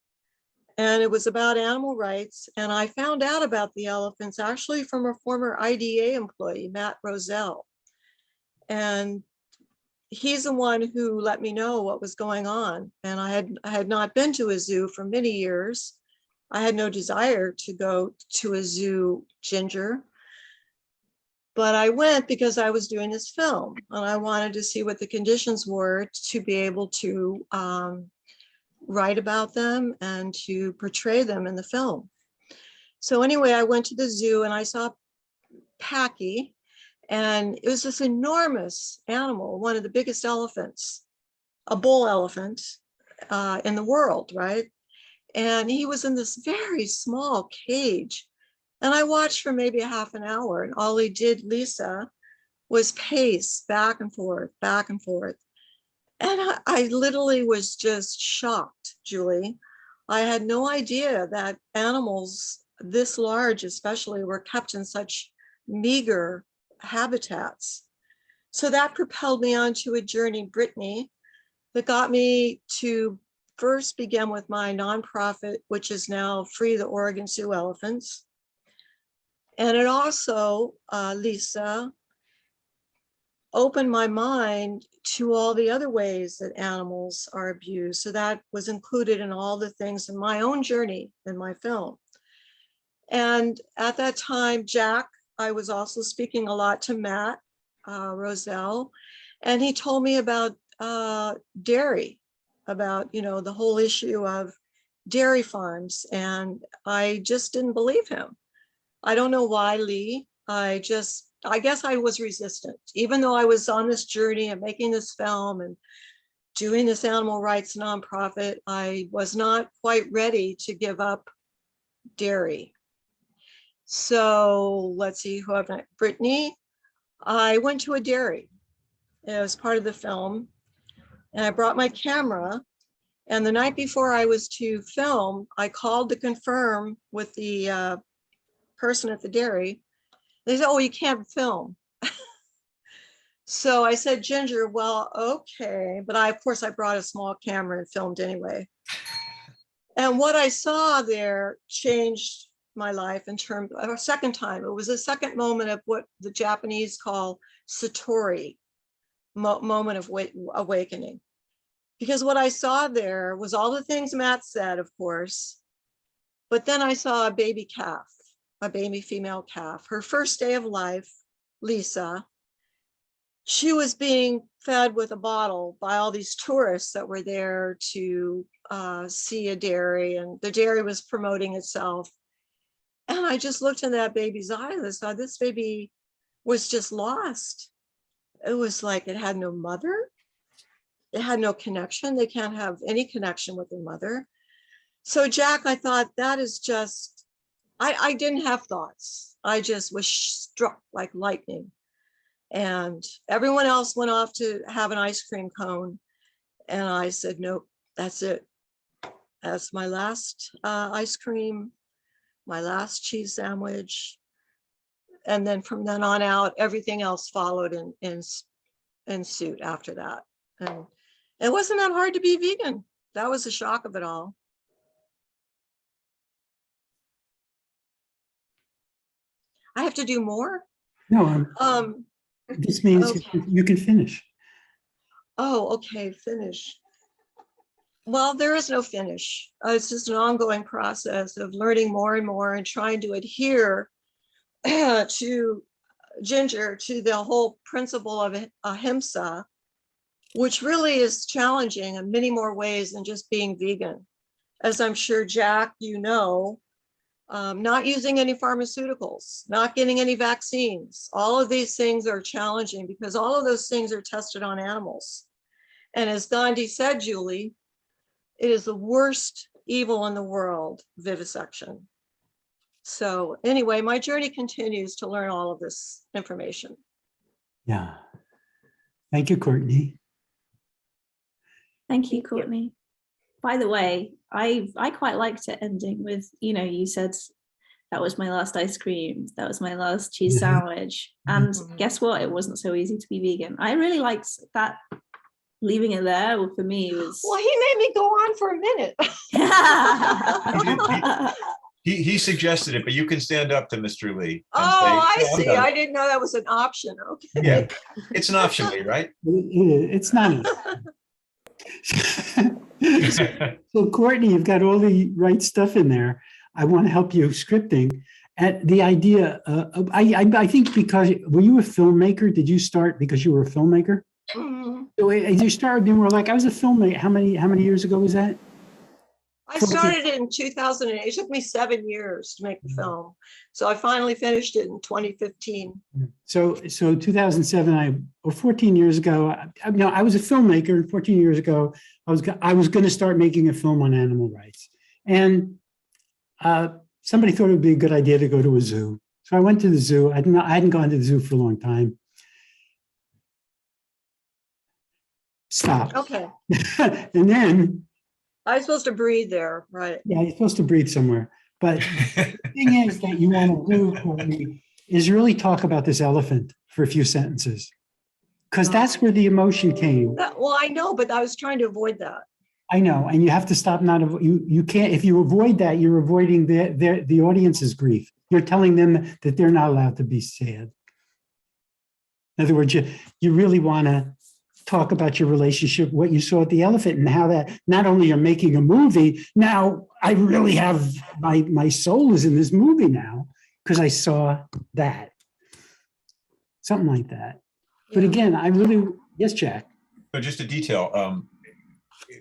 and it was about animal rights. And I found out about the elephants actually from a former IDA employee, Matt Roselle. And he's the one who let me know what was going on. And I had not been to a zoo for many years. I had no desire to go to a zoo, Ginger. But I went because I was doing this film, and I wanted to see what the conditions were to be able to write about them and to portray them in the film. So anyway, I went to the zoo and I saw Packy, and it was this enormous animal, one of the biggest elephants, a bull elephant in the world, right? And he was in this very small cage. And I watched for maybe a half an hour, and all he did, Lisa, was pace back and forth, back and forth. And I literally was just shocked, Julie. I had no idea that animals this large, especially, were kept in such meager habitats. So that propelled me onto a journey, Brittany, that got me to first begin with my nonprofit, which is now Free the Oregon Sioux Elephants. And it also, Lisa, opened my mind to all the other ways that animals are abused. So that was included in all the things in my own journey in my film. And at that time, Jack, I was also speaking a lot to Matt Roselle, and he told me about dairy, about, the whole issue of dairy farms. And I just didn't believe him. I don't know why, Lee. I guess I was resistant, even though I was on this journey and making this film and doing this animal rights nonprofit. I was not quite ready to give up dairy. So let's see who I've met. Brittany. I went to a dairy. It was part of the film. And I brought my camera. And the night before I was to film, I called to confirm with the person at the dairy. They said, oh, you can't film. So I said, Ginger, well, okay. But of course, I brought a small camera and filmed anyway. And what I saw there changed my life in terms of a second time. It was a second moment of what the Japanese call satori, moment of awakening. Because what I saw there was all the things Matt said, of course, but then I saw a baby calf, a baby female calf. Her first day of life, Lisa, she was being fed with a bottle by all these tourists that were there to see a dairy, and the dairy was promoting itself. And I just looked in that baby's eyes and saw this baby was just lost. It was like it had no mother. It had no connection. They can't have any connection with their mother. So Jack, I thought that is just, I didn't have thoughts. I just was struck like lightning. And everyone else went off to have an ice cream cone. And I said, nope, that's it. That's my last ice cream, my last cheese sandwich. And then from then on out, everything else followed in suit after that. And it wasn't that hard to be vegan. That was the shock of it all. I have to do more? No, this means Okay. you can finish. Oh, okay, finish. Well, there is no finish. It's just an ongoing process of learning more and more and trying to adhere to Ginger, to the whole principle of ahimsa, which really is challenging in many more ways than just being vegan. As I'm sure, Jack, you know, not using any pharmaceuticals, not getting any vaccines. All of these things are challenging because all of those things are tested on animals. And as Gandhi said, Julie, it is the worst evil in the world, vivisection. So anyway, my journey continues to learn all of this information. Yeah. Thank you, Courtney. Thank you, Courtney. By the way, I quite liked it ending with, you know, you said that was my last ice cream, that was my last cheese sandwich. And guess what? It wasn't so easy to be vegan. I really liked that. Leaving it there for me was. Well, he made me go on for a minute. He suggested it, but you can stand up to Mr. Lee. Oh, I see. I didn't know that was an option. Okay. Yeah, it's an option, Lee, right? It's not. So Courtney, you've got all the right stuff in there. I want to help you scripting. And the idea, I think because, were you a filmmaker? Did you start because you were a filmmaker? Mhm. So as you started being more like, I was a filmmaker. How many years ago was that? I started in 2008. It took me 7 years to make the film. So I finally finished it in 2015. So 2007, or 14 years ago, I was a filmmaker, and 14 years ago, I was going to start making a film on animal rights. And somebody thought it would be a good idea to go to a zoo. So I went to the zoo. I hadn't gone to the zoo for a long time. Stop. Okay. And then, I was supposed to breathe there, right? yeah, you're supposed to breathe somewhere. But the thing is that you want to do, Courtney, is really talk about this elephant for a few sentences. Because that's where the emotion came. Well, I know, but I was trying to avoid that. I know, and you have to stop you can't, if you avoid that, you're avoiding the audience's grief. You're telling them that they're not allowed to be sad. In other words, you really want to talk about your relationship, what you saw with the elephant, and how that not only you're making a movie, now I really have my soul is in this movie now because I saw that. Something like that. But again, yes, Jack. So just a detail,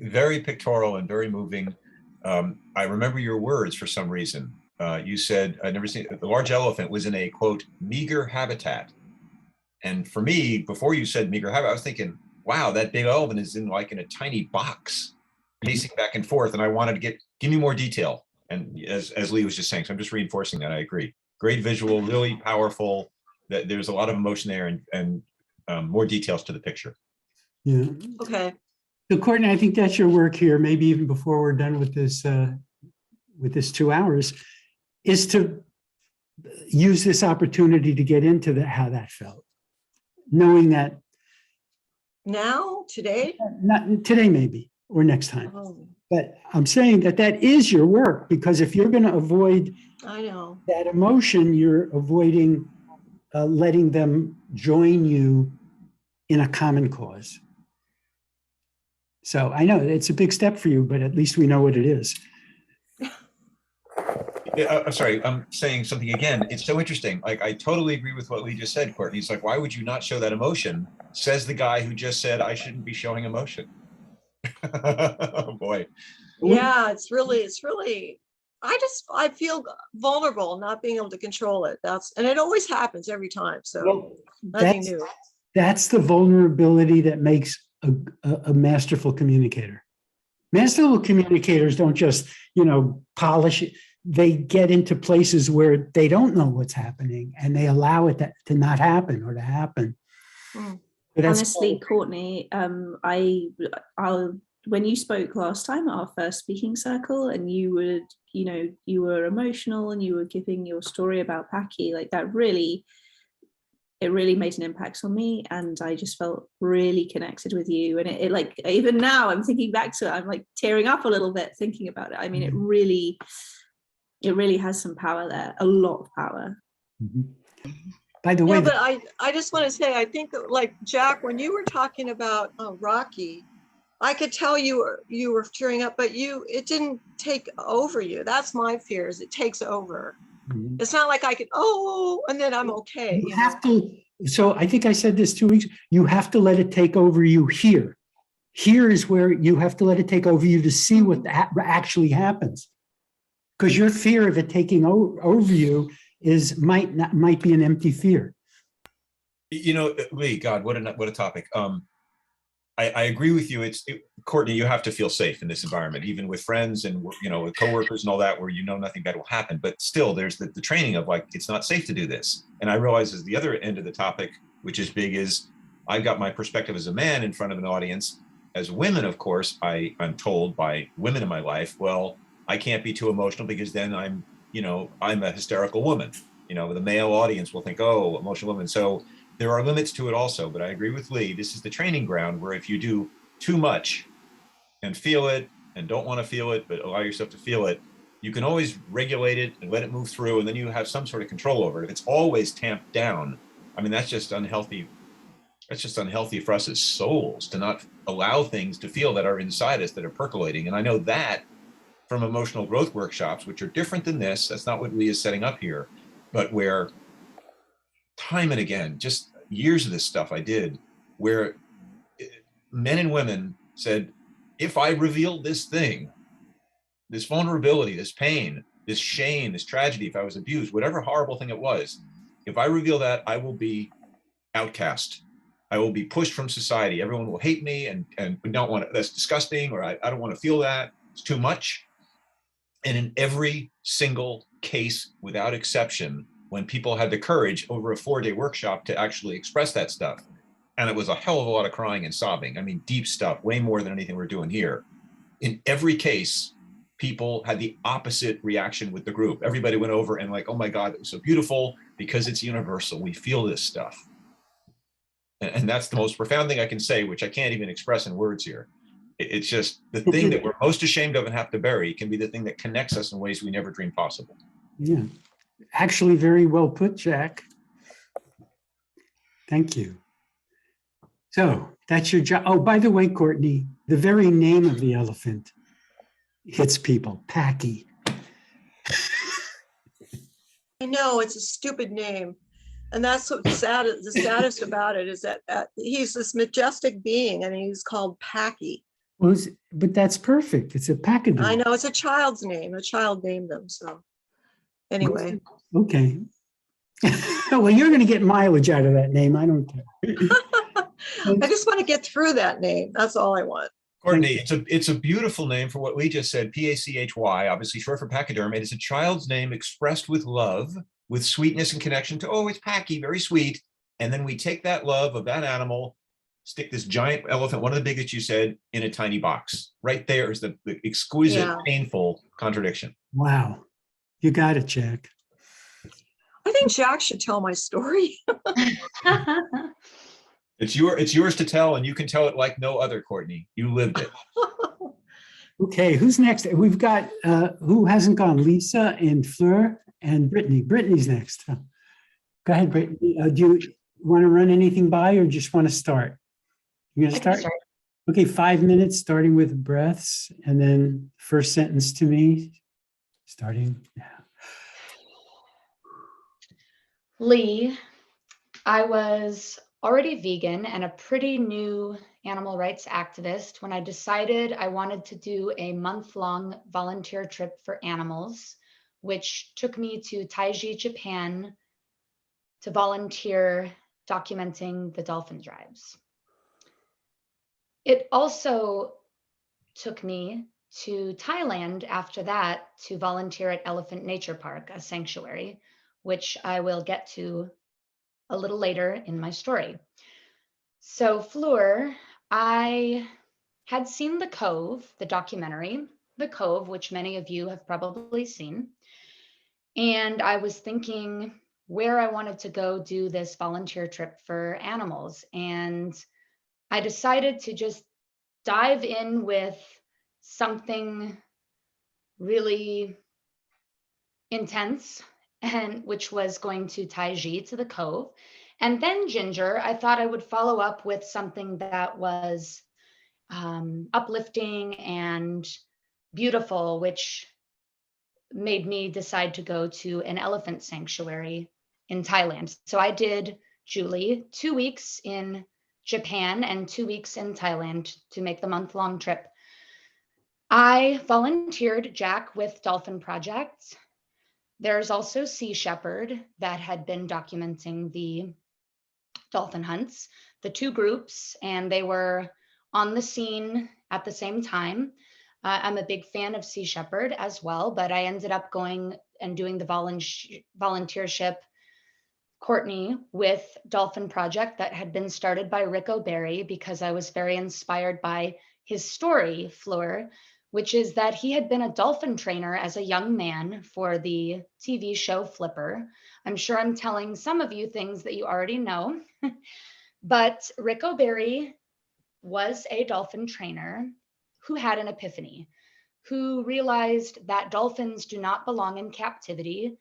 very pictorial and very moving. I remember your words for some reason. You said, I'd never seen, the large elephant was in a, quote, meager habitat. And for me, before you said meager habitat, I was thinking, wow, that big elephant is in a tiny box, pacing back and forth. And I wanted to give me more detail. And as Lee was just saying, so I'm just reinforcing that, I agree. great visual, really powerful. That there's a lot of emotion there and more details to the picture. Yeah. Okay, So Courtney, I think that's your work here, maybe even before we're done with this 2 hours, is to use this opportunity to get into how that felt. Knowing that, now, today? not today maybe, or next time, Oh, but I'm saying that that is your work, because if you're going to avoid I know. that emotion, you're avoiding letting them join you in a common cause. So I know it's a big step for you, but at least we know what it is. Yeah, I'm sorry, I'm saying something again. It's so interesting. Like, I totally agree with what Lee just said, Courtney. He's like, why would you not show that emotion? Says the guy who just said, I shouldn't be showing emotion. Oh, boy. Yeah, it's really, I feel vulnerable not being able to control it. And it always happens every time. So Well, nothing new. that's the vulnerability that makes a masterful communicator. Masterful communicators don't just, polish it. They get into places where they don't know what's happening and they allow it to not happen or to happen. Hmm. But that's Honestly, Courtney, when you spoke last time at our first speaking circle, and you were emotional and you were giving your story about Paki, like that really, it really made an impact on me, and I just felt really connected with you. And it like, even now I'm thinking back to it, I'm like tearing up a little bit thinking about it. I mean, it really has some power there, a lot of power. Mhm. By the way, Yeah, but I just want to say, I think that, like, Jack, when you were talking about Rocky, I could tell you were tearing up, but it didn't take over you. That's my fear, is it takes over. Mhm. It's not like I could, and then I'm okay. You have to, so I think I said this 2 weeks, you have to let it take over you here. Here is where you have to let it take over you to see what actually happens. Because your fear of it taking over you might be an empty fear. Lee, God, what a topic. I agree with you. Courtney, you have to feel safe in this environment, even with friends and, with coworkers and all that, where nothing bad will happen. But still, there's the training of, like, it's not safe to do this. And I realize as the other end of the topic, which is big, is I've got my perspective as a man in front of an audience. As women, of course, I'm told by women in my life, well, I can't be too emotional because then I'm a hysterical woman. The male audience will think, oh, emotional woman. So there are limits to it also, but I agree with Lee. This is the training ground where if you do too much and feel it and don't want to feel it, but allow yourself to feel it, you can always regulate it and let it move through, and then you have some sort of control over it. If it's always tamped down, I mean, that's just unhealthy. That's just unhealthy for us as souls, to not allow things to feel that are inside us, that are percolating. And I know that from emotional growth workshops, which are different than this. That's not what Lee is setting up here, but where time and again, just years of this stuff I did, where men and women said, if I reveal this thing, this vulnerability, this pain, this shame, this tragedy, if I was abused, whatever horrible thing it was, if I reveal that, I will be outcast. I will be pushed from society. Everyone will hate me and don't want to, that's disgusting, or I don't want to feel that. It's too much. And in every single case, without exception, when people had the courage over a 4-day workshop to actually express that stuff, and it was a hell of a lot of crying and sobbing. I mean, deep stuff, way more than anything we're doing here. In every case, people had the opposite reaction with the group. Everybody went over and like, oh my God, it was so beautiful, because it's universal. We feel this stuff. And that's the most profound thing I can say, which I can't even express in words here. It's just the thing that we're most ashamed of and have to bury can be the thing that connects us in ways we never dreamed possible. Yeah, actually very well put, Jack. Thank you. So that's your job. Oh, by the way, Courtney, the very name of the elephant hits people, Paki. I know, it's a stupid name. And that's what's sad. The saddest about it is that he's this majestic being and he's called Paki. Well, but that's perfect. It's a Pachyderm. I know, it's a child's name. A child named them. So anyway. Okay. Well, you're going to get mileage out of that name. I don't care. I just want to get through that name. That's all I want. Courtney, it's a beautiful name for what we just said, Pachy, obviously short for pachyderm. It is a child's name expressed with love, with sweetness and connection to, oh, it's Packy, very sweet. And then we take that love of that animal, stick this giant elephant, one of the biggest you said, in a tiny box. Right there is the exquisite, Yeah. painful contradiction. Wow. You got it, Jack. I think Jack should tell my story. It's yours to tell, and you can tell it like no other, Courtney. You lived it. Okay, who's next? We've got, who hasn't gone? Lisa and Fleur and Brittany. Brittany's next. Go ahead, Brittany. Do you want to run anything by or just want to start? You gonna I can start? start. Okay, 5 minutes, starting with breaths, and then first sentence to me, starting now. Lee, I was already vegan and a pretty new animal rights activist when I decided I wanted to do a month-long volunteer trip for animals, which took me to Taiji, Japan, to volunteer documenting the dolphin drives. It also took me to Thailand after that to volunteer at Elephant Nature Park, a sanctuary, which I will get to a little later in my story. So Fleur, I had seen The Cove, the documentary, The Cove, which many of you have probably seen. And I was thinking where I wanted to go do this volunteer trip for animals. And I decided to just dive in with something really intense, and which was going to Taiji, to the Cove. And then Ginger, I thought I would follow up with something that was uplifting and beautiful, which made me decide to go to an elephant sanctuary in Thailand. So I did, Julie, 2 weeks in Japan and 2 weeks in Thailand to make the month-long trip. I volunteered, Jack, with Dolphin Project. There's also Sea Shepherd that had been documenting the dolphin hunts, the two groups, and they were on the scene at the same time. I'm a big fan of Sea Shepherd as well, but I ended up going and doing the volunteership, Courtney, with Dolphin Project that had been started by Rick O'Barry, because I was very inspired by his story, Fleur, which is that he had been a dolphin trainer as a young man for the TV show Flipper. I'm sure I'm telling some of you things that you already know, but Rick O'Barry was a dolphin trainer who had an epiphany, who realized that dolphins do not belong in captivity.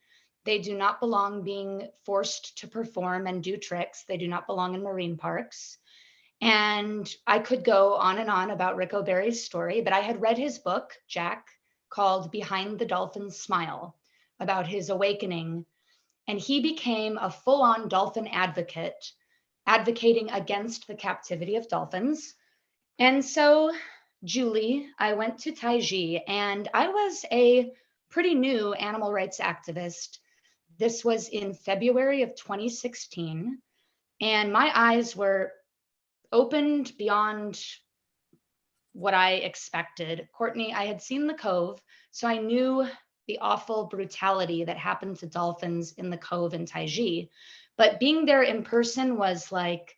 They do not belong being forced to perform and do tricks. They do not belong in marine parks. And I could go on and on about Rick O'Barry's story, but I had read his book, Jack, called Behind the Dolphin's Smile, about his awakening. And he became a full-on dolphin advocate, advocating against the captivity of dolphins. And so, Julie, I went to Taiji, and I was a pretty new animal rights activist. This was in February of 2016, and my eyes were opened beyond what I expected. Courtney, I had seen The Cove, so I knew the awful brutality that happened to dolphins in the Cove in Taiji, but being there in person was like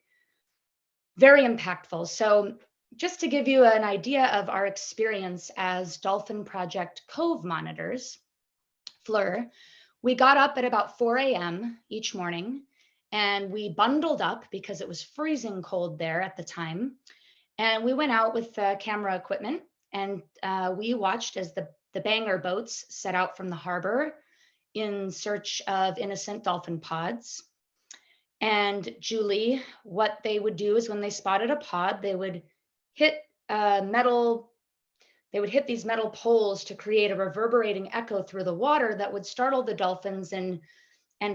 very impactful. So just to give you an idea of our experience as Dolphin Project Cove monitors, Fleur, we got up at about 4 a.m. each morning, and we bundled up because it was freezing cold there at the time. And we went out with camera equipment, and we watched as the banger boats set out from the harbor in search of innocent dolphin pods. And Julie, what they would do is when they spotted a pod, they would hit these metal poles to create a reverberating echo through the water that would startle the dolphins and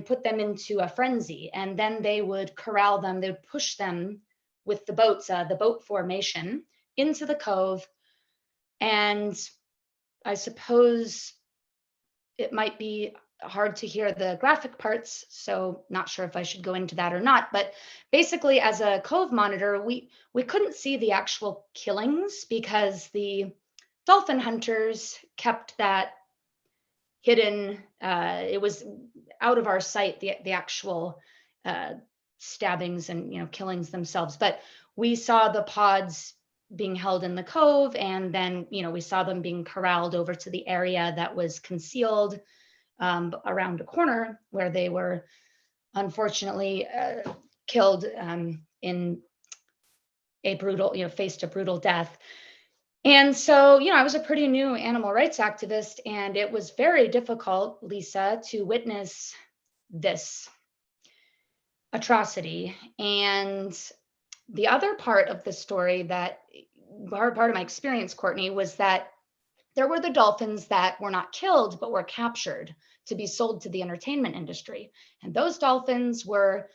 put them into a frenzy. And then they would corral them, they would push them with the boats, the boat formation, into the cove. And I suppose it might be hard to hear the graphic parts, so not sure if I should go into that or not. But basically, as a cove monitor, we couldn't see the actual killings because the dolphin hunters kept that hidden. It was out of our sight, the actual stabbings and, you know, killings themselves. But we saw the pods being held in the cove, and then, you know, we saw them being corralled over to the area that was concealed around a corner, where they were unfortunately killed in a brutal, you know, faced a brutal death. And so, you know, I was a pretty new animal rights activist, and it was very difficult, Lisa, to witness this atrocity. And the other part of the story, that part of my experience, Courtney, was that there were the dolphins that were not killed, but were captured to be sold to the entertainment industry. And those dolphins were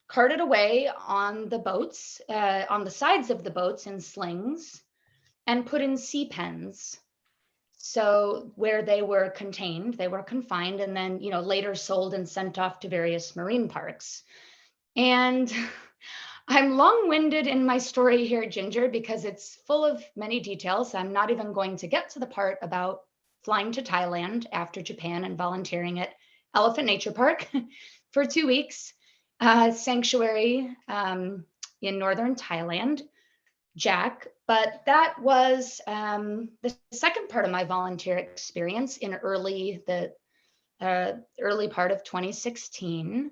carted away on the boats, on the sides of the boats in slings, and put in sea pens. So where they were contained, they were confined, and then, you know, later sold and sent off to various marine parks. And I'm long-winded in my story here, Ginger, because it's full of many details. I'm not even going to get to the part about flying to Thailand after Japan and volunteering at Elephant Nature Park for 2 weeks, sanctuary in northern Thailand, Jack. But that was the second part of my volunteer experience in the early part of 2016.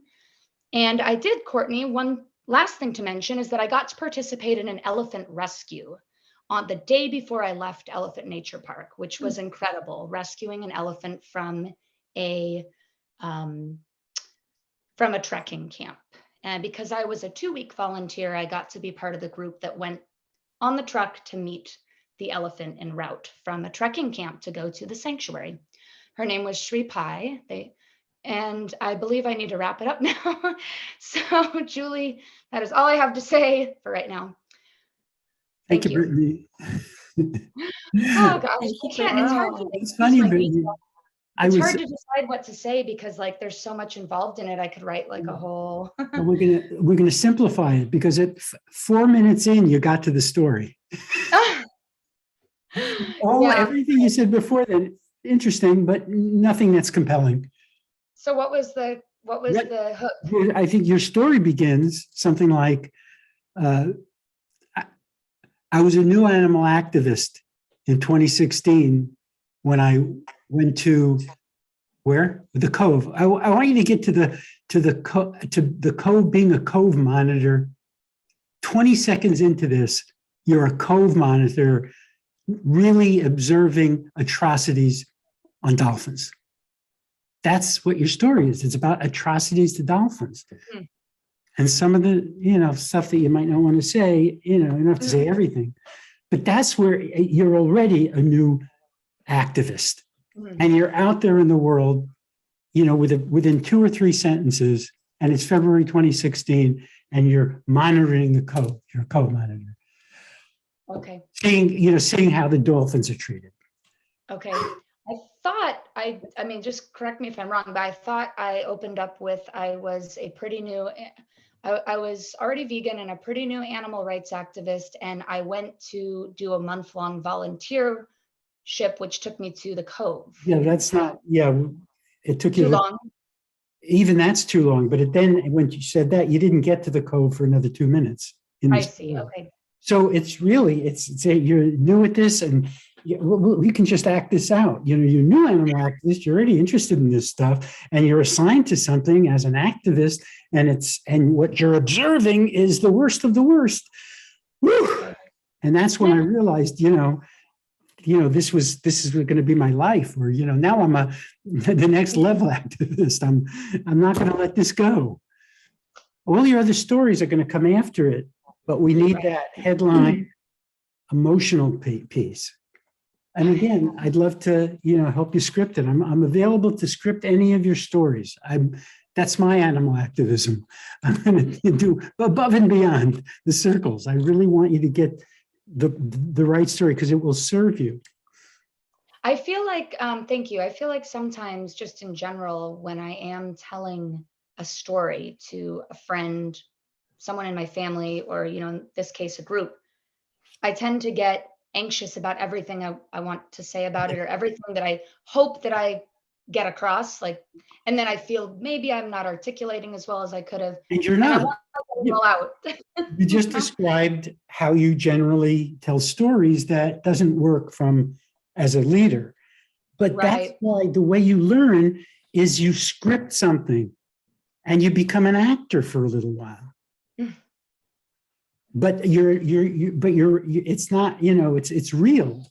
And I did, Courtney, one last thing to mention is that I got to participate in an elephant rescue on the day before I left Elephant Nature Park, which was incredible, rescuing an elephant from a trekking camp. And because I was a 2-week volunteer, I got to be part of the group that went on the truck to meet the elephant en route from a trekking camp to go to the sanctuary. Her name was Shri Pai. And I believe I need to wrap it up now. So, Julie, that is all I have to say for right now. Thank you, Brittany. Oh gosh, I can't. It's hard to. It's funny, Brittany. It's hard to decide what to say, because like there's so much involved in it. I could write like a whole. Well, we're gonna simplify it, because at 4 minutes in, you got to the story. Everything you said before then, interesting, but nothing that's compelling. So what was the hook? I think your story begins something like, I was a new animal activist in 2016 when I went to the Cove. I want you to get to the Cove, being a Cove monitor. 20 seconds into this, you're a Cove monitor, really observing atrocities on dolphins. That's what your story is. It's about atrocities to dolphins. Mm-hmm. And some of the, stuff that you might not want to say, you don't have to say everything, but that's where you're already a new activist. Mm-hmm. And you're out there in the world, within 2 or 3 sentences, and it's February 2016, and you're monitoring the Cove. You're a Cove monitor. Okay. Seeing how the dolphins are treated. Okay. I mean, just correct me if I'm wrong, but I thought I opened up with, I was already vegan and a pretty new animal rights activist. And I went to do a month-long volunteership, which took me to the Cove. Yeah, that's not, it took you too long. Even that's too long. But then when you said that, you didn't get to the Cove for another 2 minutes. I see. Okay. So it's you're new at this, and we can just act this out. You're a new animal activist. You're already interested in this stuff, and you're assigned to something as an activist, and what you're observing is the worst of the worst. Woo! And that's when I realized, this is going to be my life. Or now I'm the next level activist. I'm not going to let this go. All your other stories are going to come after it. But we need that headline emotional piece. And again, I'd love to, help you script it. I'm available to script any of your stories. That's my animal activism. I'm going to do above and beyond the circles. I really want you to get the right story, because it will serve you. I feel like, thank you. I feel like sometimes, just in general, when I am telling a story to a friend, someone in my family, or, in this case, a group, I tend to get anxious about everything I want to say about it, or everything that I hope that I get across, like, and then I feel maybe I'm not articulating as well as I could have. And you're And I not. want to get it all out. You just described how you generally tell stories that doesn't work as a leader. But that's Right. why the way you learn is you script something and you become an actor for a little while. But it's not, it's real.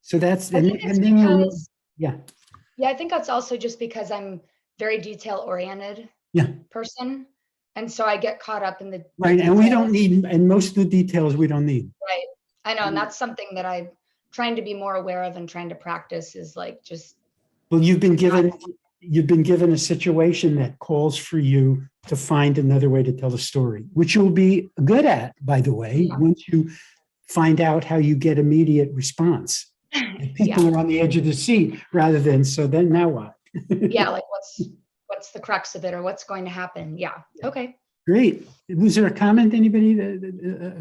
So that's, I and think it's then because, yeah, yeah, I think that's also just because I'm very detail oriented yeah, person. And so I get caught up in the right. And we don't details. need, and most of the details we don't need. Right. I know. And that's something that I'm trying to be more aware of and trying to practice is like just, Well, you've been given a situation that calls for you to find another way to tell a story, which you'll be good at, by the way, Yeah. once you find out how you get immediate response. And people are on the edge of the seat rather than, so then now what? yeah, like what's the crux of it or what's going to happen? Yeah. Okay. Great. Was there a comment, anybody?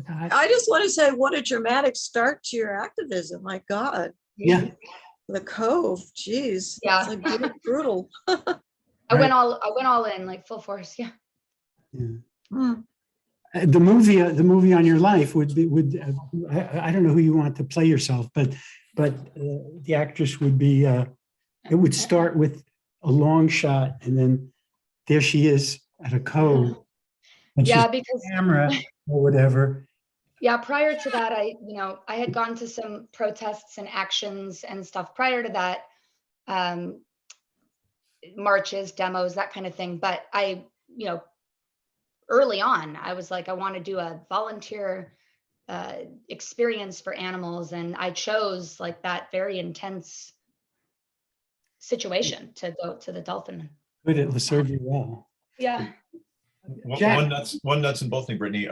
I just want to say, what a dramatic start to your activism. My God. Yeah. The Cove, geez. Yeah. It's like brutal. I went all in like full force. Yeah. Hmm. The movie on your life would I don't know who you want to play yourself, but the actress would be, it would start with a long shot and then there she is at a cove. And Yeah, she's because camera or whatever. yeah, prior to that, I had gone to some protests and actions and stuff prior to that, marches, demos, that kind of thing. But I, early on, I was like, I want to do a volunteer experience for animals. And I chose like that very intense situation to go to the dolphin. Good, it'll serve you well. Yeah. Jack. One nuts and bolting, Brittany.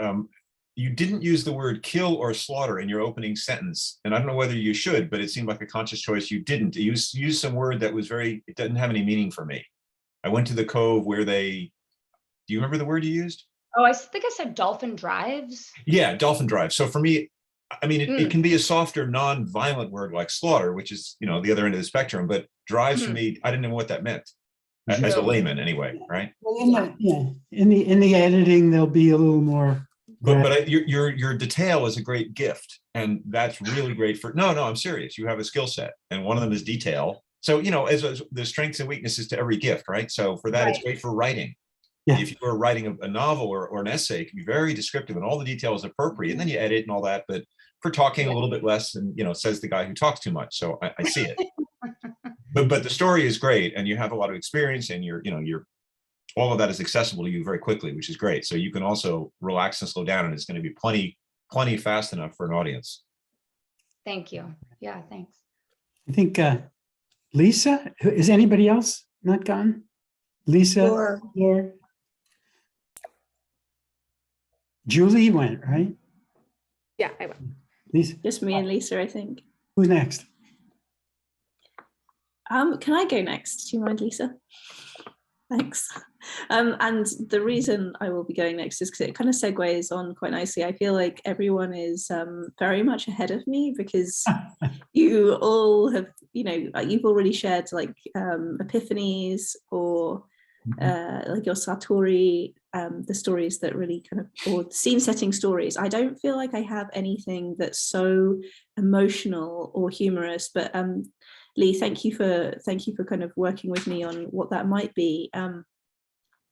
You didn't use the word kill or slaughter in your opening sentence. And I don't know whether you should, but it seemed like a conscious choice. You didn't. You used some word that was it doesn't have any meaning for me. I went to the cove where do you remember the word you used? Oh, I think I said dolphin drives. Yeah, dolphin drive. So for me, I mean, it can be a softer, non-violent word like slaughter, which is, the other end of the spectrum, but drives for me, I didn't know what that meant. As a layman anyway, right? Well, in the editing, there'll be a little more. But your detail is a great gift, and that's really great for. No, I'm serious. You have a skill set, and one of them is detail. So as the strengths and weaknesses to every gift, right? So for that, it's great for writing. Yeah. If you were writing a novel or an essay, it can be very descriptive, and all the detail is appropriate, and then you edit and all that. But for talking a little bit less, and says the guy who talks too much. So I see it. But the story is great, and you have a lot of experience, and you're all of that is accessible to you very quickly, which is great. So you can also relax and slow down, and it's going to be plenty fast enough for an audience. Thank you. Yeah, thanks. I think Lisa, is anybody else not gone? Lisa, Sure. Laura? Julie went, right? Yeah, I will. Lisa, Just me and Lisa, I think. who's next? Can I go next? Do you mind, Lisa? Thanks. And the reason I will be going next is because it kind of segues on quite nicely. I feel like everyone is very much ahead of me because you all have, you've already shared like epiphanies or like your Satori, the stories that really kind of, or scene setting stories. I don't feel like I have anything that's so emotional or humorous, but Lee, thank you for kind of working with me on what that might be.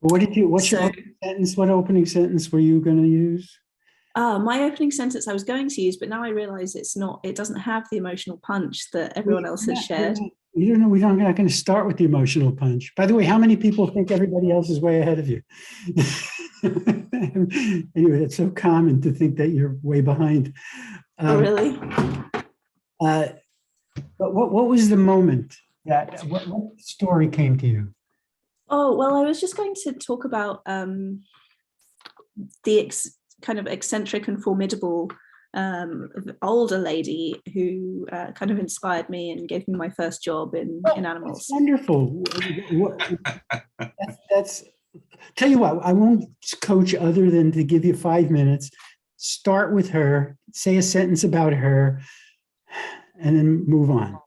What's your opening sentence? What opening sentence were you going to use? My opening sentence I was going to use, but now I realize it doesn't have the emotional punch that everyone else has shared. You don't know, we're not going to start with the emotional punch. By the way, how many people think everybody else is way ahead of you? Anyway, it's so common to think that you're way behind. Oh, really? But what was the moment that, what story came to you? Oh, well, I was just going to talk about the kind of eccentric and formidable older lady who kind of inspired me and gave me my first job in animals. That's wonderful. That's tell you what, I won't coach other than to give you 5 minutes. Start with her, say a sentence about her, and then move on.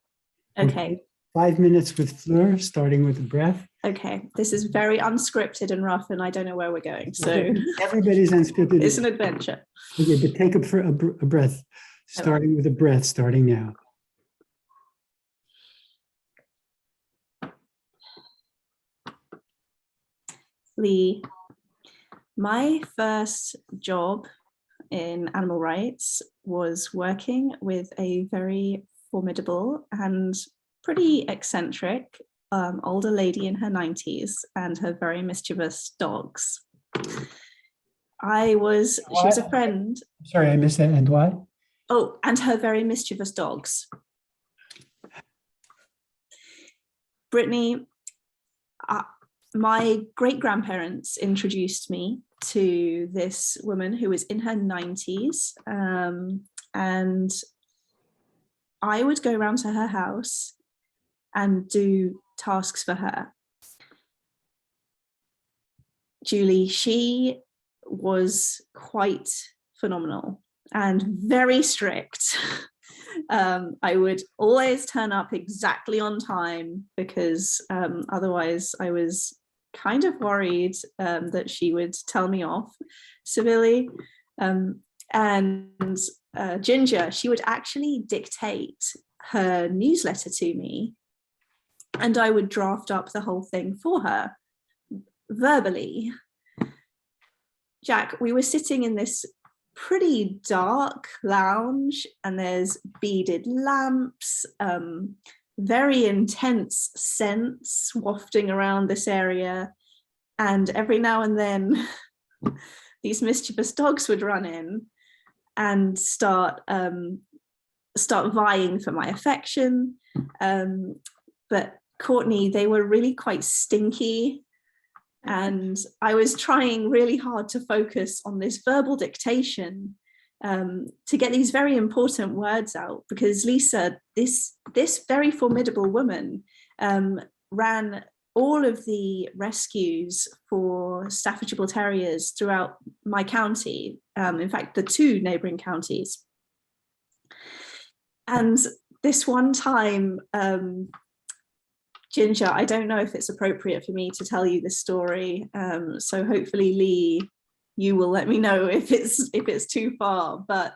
Okay. 5 minutes with Fleur, starting with the breath. Okay, this is very unscripted and rough, and I don't know where we're going. So Everybody's unscripted. it's an adventure. Okay, but take a breath, starting with a breath, starting now. Lee, my first job in animal rights was working with a very formidable and pretty eccentric older lady in her 90s and her very mischievous dogs. She was a friend. Sorry, I missed that. And what? Oh, and her very mischievous dogs. Brittany, my great-grandparents introduced me to this woman who was in her 90s, and I would go around to her house and do tasks for her. Julie, she was quite phenomenal and very strict. I would always turn up exactly on time because otherwise I was kind of worried that she would tell me off severely. And Ginger, she would actually dictate her newsletter to me, and I would draft up the whole thing for her verbally. Jack, we were sitting in this pretty dark lounge, and there's beaded lamps, very intense scents wafting around this area, and every now and then these mischievous dogs would run in and start vying for my affection. But Courtney, they were really quite stinky, and I was trying really hard to focus on this verbal dictation to get these very important words out, because Lisa, this very formidable woman, ran all of the rescues for Staffordshire Bull Terriers throughout my county, in fact, the 2 neighbouring counties. And this one time, Ginger, I don't know if it's appropriate for me to tell you this story, so hopefully, Lee, you will let me know if it's too far. But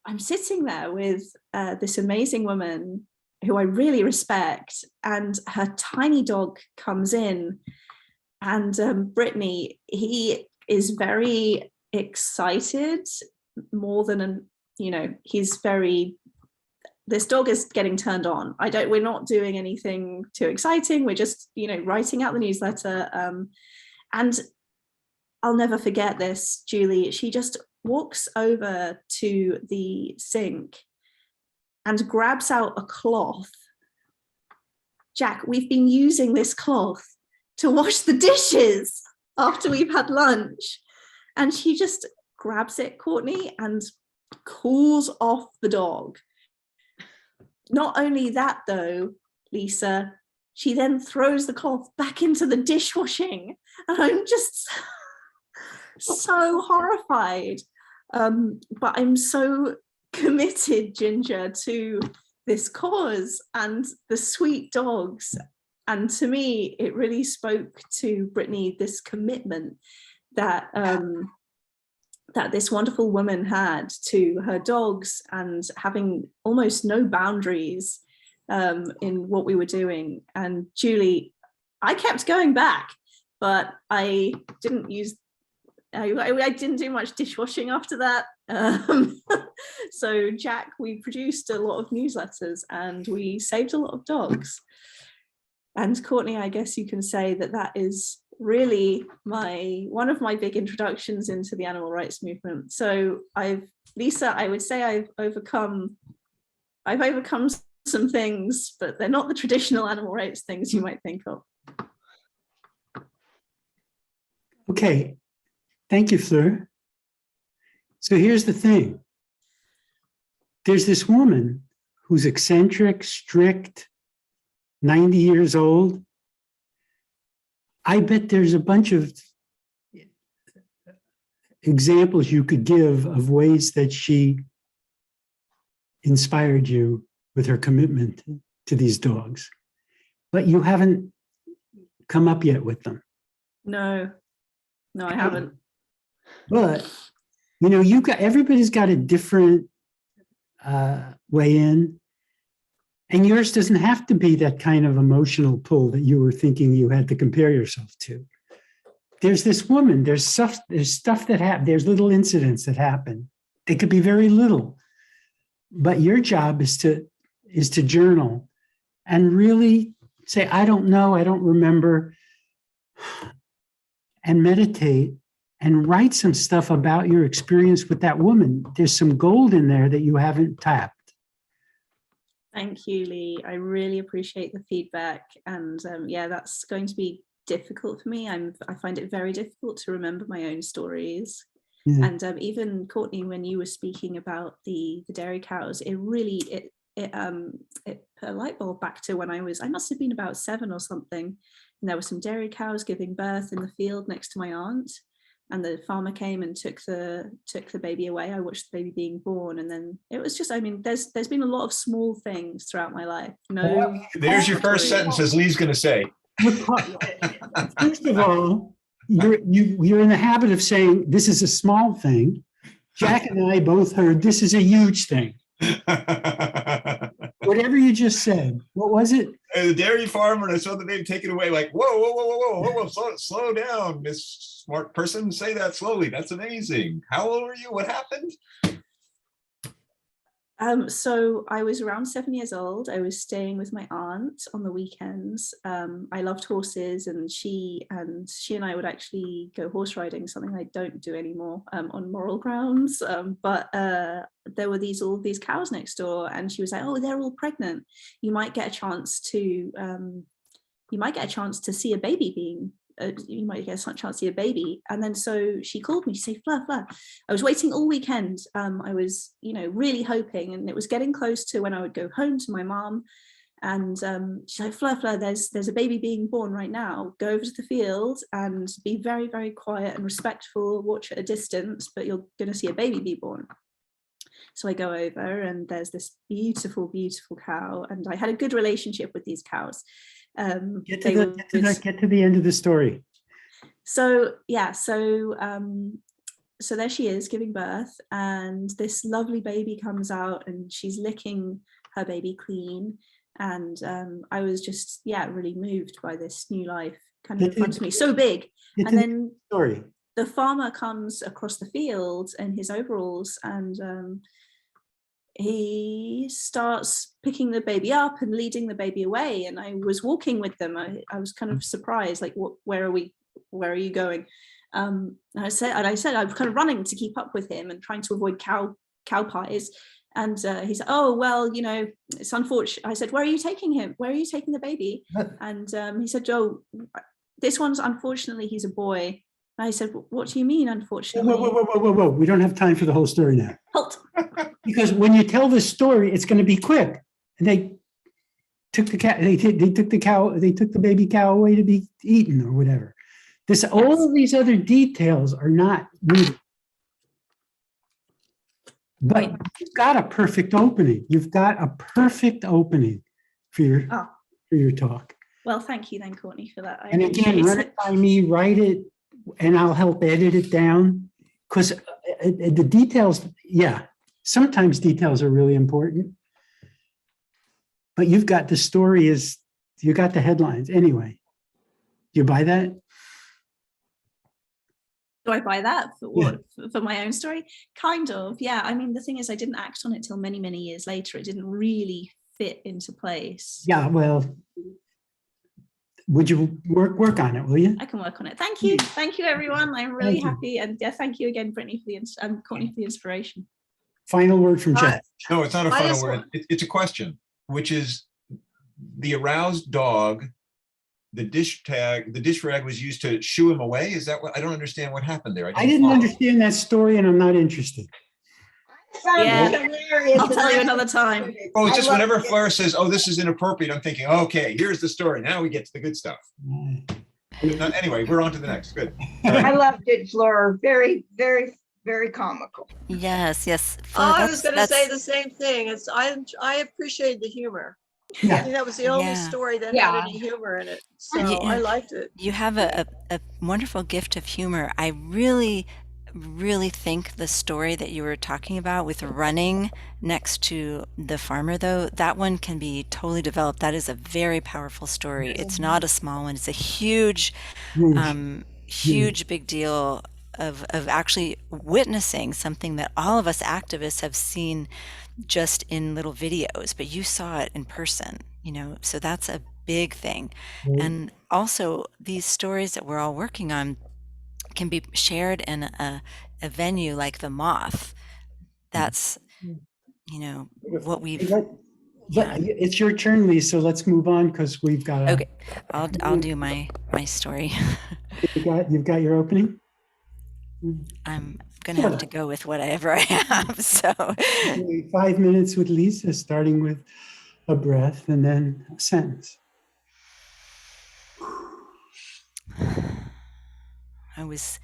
I'm sitting there with this amazing woman who I really respect, and her tiny dog comes in, and Brittany, he is very excited, more than he's very. This dog is getting turned on. We're not doing anything too exciting. We're just, writing out the newsletter. And I'll never forget this, Julie. She just walks over to the sink and grabs out a cloth. Jack, we've been using this cloth to wash the dishes after we've had lunch. And she just grabs it, Courtney, and cools off the dog. Not only that, though, Lisa, she then throws the cloth back into the dishwashing, and I'm just so horrified. But I'm so committed, Ginger, to this cause and the sweet dogs. And to me, it really spoke to Brittany, this commitment that that this wonderful woman had to her dogs, and having almost no boundaries in what we were doing. And Julie, I kept going back, but I didn't do much dishwashing after that. So Jack, we produced a lot of newsletters and we saved a lot of dogs. And Courtney, I guess you can say that is really one of my big introductions into the animal rights movement. So Lisa, I would say I've overcome some things, but they're not the traditional animal rights things you might think of. Okay, thank you, Fleur. So here's the thing. There's this woman who's eccentric, strict, 90 years old. I bet there's a bunch of examples you could give of ways that she inspired you with her commitment to these dogs. but you haven't come up yet with them. No, I haven't. But, you know, everybody's got a different way in. And yours doesn't have to be that kind of emotional pull that you were thinking you had to compare yourself to. There's this woman, there's stuff that happens, there's little incidents that happen. They could be very little, but your job is to journal and really say, I don't know, I don't remember, and meditate and write some stuff about your experience with that woman. There's some gold in there that you haven't tapped. Thank you, Lee. I really appreciate the feedback. And yeah, that's going to be difficult for me. I find it very difficult to remember my own stories. Yeah. And even Courtney, when you were speaking about the dairy cows, it really, it put a light bulb back to when I must have been about 7 or something. And there were some dairy cows giving birth in the field next to my aunt. And the farmer came and took the baby away. I watched the baby being born, and then it was just, I mean, there's been a lot of small things throughout my life. No, There's your first sentence, as Lee's going to say. First of all, you're in the habit of saying this is a small thing. Jack and I both heard this is a huge thing. Whatever you just said, what was it? The dairy farmer, and I saw the baby taken away, like, whoa, slow down, Miss Smart Person, say that slowly. That's amazing. How old were you? What happened? So I was around 7 years old. I was staying with my aunt on the weekends. I loved horses, and she and I would actually go horse riding, something I don't do anymore on moral grounds. But there were all these cows next door, and she was like, "Oh, they're all pregnant. You might get a chance to see a baby being." You might get a chance to see a baby. And then so she called me to say, Fleur. I was waiting all weekend. I was, really hoping, and it was getting close to when I would go home to my mom. And she's like, Fleur, there's a baby being born right now. Go over to the field and be very, very quiet and respectful, watch at a distance, but you're going to see a baby be born. So I go over, and there's this beautiful, beautiful cow. And I had a good relationship with these cows. Get to the end of the story. So yeah, so there she is giving birth, and this lovely baby comes out, and she's licking her baby clean. And I was just really moved by this new life kind of in front of me, so big. And then the farmer comes across the field in his overalls, and he starts picking the baby up and leading the baby away. And I was walking with them. I was kind of surprised, like, where are you going? And I said I was kind of running to keep up with him and trying to avoid cow pies. And he said, "Oh, well, it's unfortunate." I said, "Where are you taking him? Where are you taking the baby?" And he said, "Oh, this one's, unfortunately, he's a boy." And I said, "What do you mean, unfortunately?" Whoa. We don't have time for the whole story now. Halt. Because when you tell this story, it's going to be quick. And they took the cat. They took the cow. They took the baby cow away to be eaten or whatever. All of these other details are not needed. But you've got a perfect opening. You've got a perfect opening for your talk. Well, thank you then, Courtney, for that. And again, run it by me, write it, and I'll help edit it down. Because the details, sometimes details are really important. But you've got the story you got the headlines. Anyway, do you buy that? Do I buy that for what? For my own story? Kind of, yeah. I mean, the thing is, I didn't act on it till many, many years later. It didn't really fit into place. Yeah, well, would you work on it, will you? I can work on it. Thank you. Thank you, everyone. I'm really happy. And thank you again, Brittany, Courtney, for the inspiration. Final word from Jack. No, it's not a final word. It's a question, which is the aroused dog. The dish rag was used to shoo him away. Is that what? I don't understand what happened there. I didn't understand that story, and I'm not interested. Yeah, I'll tell you another time. Oh, it's just whenever Fleur says, "Oh, this is inappropriate," I'm thinking, "Okay, here's the story. Now we get to the good stuff." Anyway, we're on to the next. Good. I loved it, Fleur. Very, very, very comical. Yes. I was going to say the same thing. I appreciate the humor. I think that was the only Yeah. story that had Yeah. any humor in it. You, So I know, liked it. you have a wonderful gift of humor. I really, really think the story that you were talking about with running next to the farmer, though, that one can be totally developed. That is a very powerful story. It's not a small one. It's a huge, Huge, huge. huge big deal of actually witnessing something that all of us activists have seen just in little videos, but you saw it in person, so that's a big thing. And also, these stories that we're all working on can be shared in a venue like the Moth. That's, what Hey, we've, yeah. it's your turn, Lee, so let's move on because we've got Okay, I'll do my story. you've got your opening. I'm gonna have to go with whatever I have. So 5 minutes with Lisa, starting with a breath and then a sentence. I was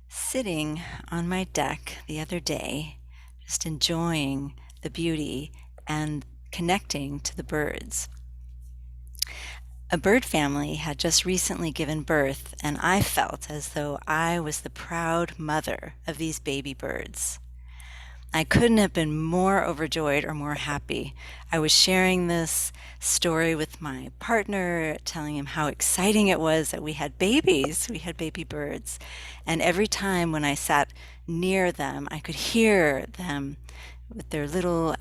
sitting on my deck the other day, just enjoying the beauty and connecting to the birds. A bird family had just recently given birth, and I felt as though I was the proud mother of these baby birds. I couldn't have been more overjoyed or more happy. I was sharing this story with my partner, telling him how exciting it was that we had babies, we had baby birds. And every time when I sat near them, I could hear them with their little,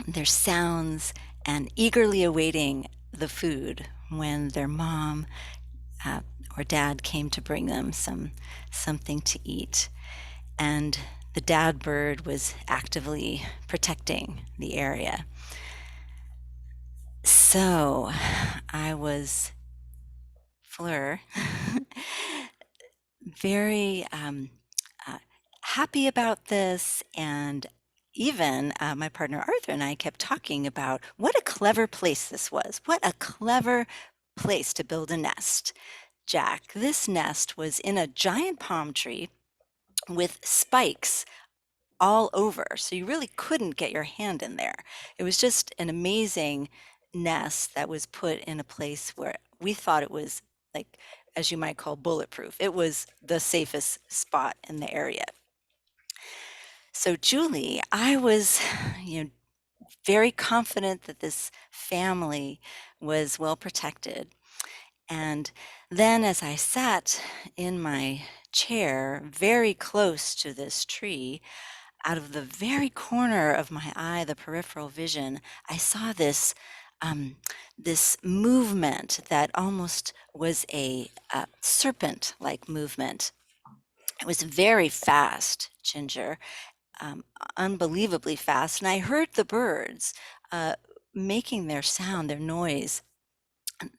their sounds and eagerly awaiting the food when their mom or dad came to bring them something to eat. And the dad bird was actively protecting the area. So I was, Fleur, very happy about this. And even my partner Arthur and I kept talking about what a clever place this was. What a clever place to build a nest. Jack, this nest was in a giant palm tree with spikes all over. So you really couldn't get your hand in there. It was just an amazing nest that was put in a place where we thought it was, like, as you might call, bulletproof. It was the safest spot in the area. So Julie, I was, very confident that this family was well protected. And then as I sat in my chair very close to this tree, out of the very corner of my eye, the peripheral vision, I saw this this movement that almost was a serpent-like movement. It was very fast, Ginger, unbelievably fast, and I heard the birds making their sound, their noise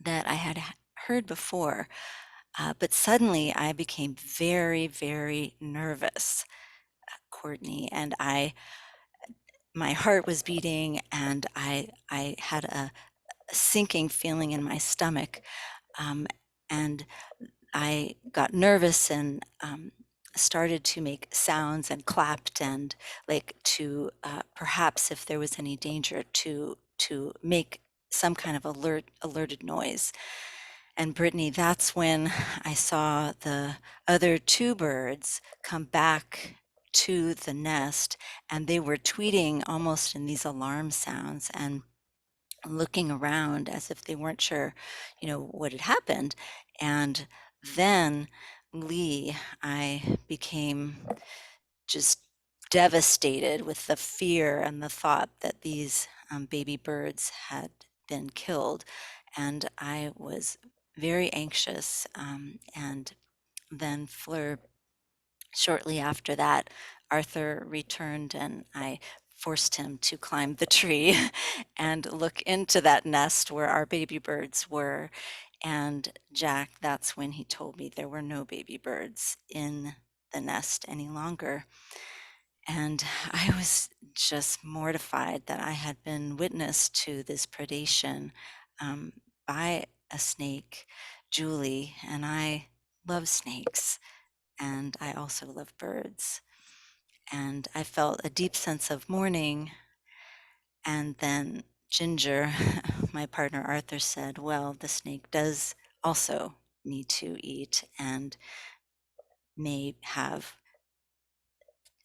that I had heard before. But suddenly I became very, very nervous, Courtney, and my heart was beating, and I had a sinking feeling in my stomach, and I got nervous and started to make sounds and clapped and like to perhaps if there was any danger to make some kind of alerted noise. And Brittany, that's when I saw the other two birds come back to the nest, and they were tweeting almost in these alarm sounds and looking around as if they weren't sure, what had happened. And then, Lee, I became just devastated with the fear and the thought that these baby birds had been killed. And I was very anxious. And then Fleur, shortly after that, Arthur returned and I forced him to climb the tree and look into that nest where our baby birds were. And Jack, that's when he told me there were no baby birds in the nest any longer. And I was just mortified that I had been witness to this predation by a snake, Julie, and I love snakes, and I also love birds. And I felt a deep sense of mourning and then Ginger, my partner Arthur, said, well, the snake does also need to eat and may have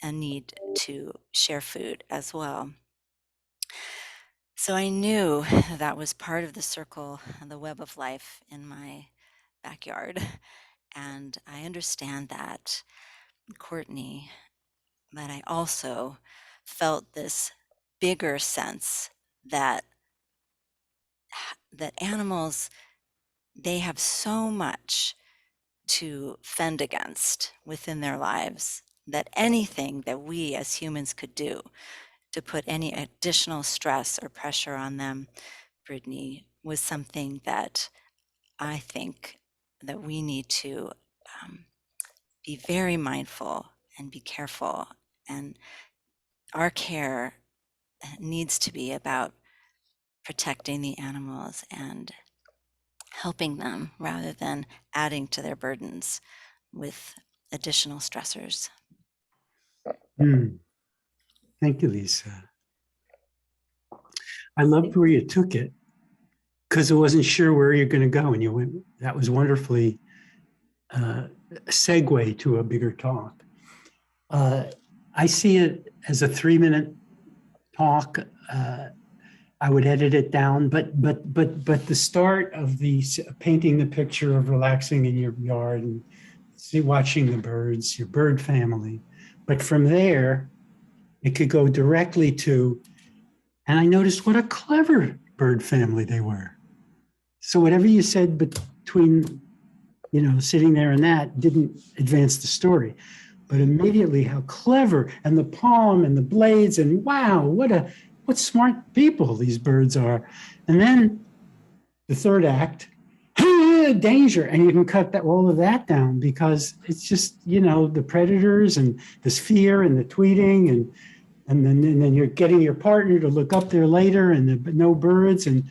a need to share food as well. So I knew that was part of the circle, the web of life in my backyard. And I understand that, Courtney, but I also felt this bigger sense that animals, they have so much to fend against within their lives, that anything that we as humans could do to put any additional stress or pressure on them, Brittany, was something that I think that we need to be very mindful and be careful. And our care needs to be about protecting the animals and helping them rather than adding to their burdens with additional stressors. Thank you, Lisa. I loved where you took it because I wasn't sure where you're going to go, and you went. That was wonderfully a segue to a bigger talk. I see it as a 3-minute talk. I would edit it down, but the start of the painting the picture of relaxing in your yard and watching the birds, your bird family. But from there, it could go directly to, and I noticed what a clever bird family they were. So whatever you said between, sitting there and that didn't advance the story. But immediately how clever, and the palm and the blades, and wow, what smart people these birds are. And then the third act, danger, and you can cut all of that down because it's just, the predators and this fear and the tweeting and then you're getting your partner to look up there later and no birds, and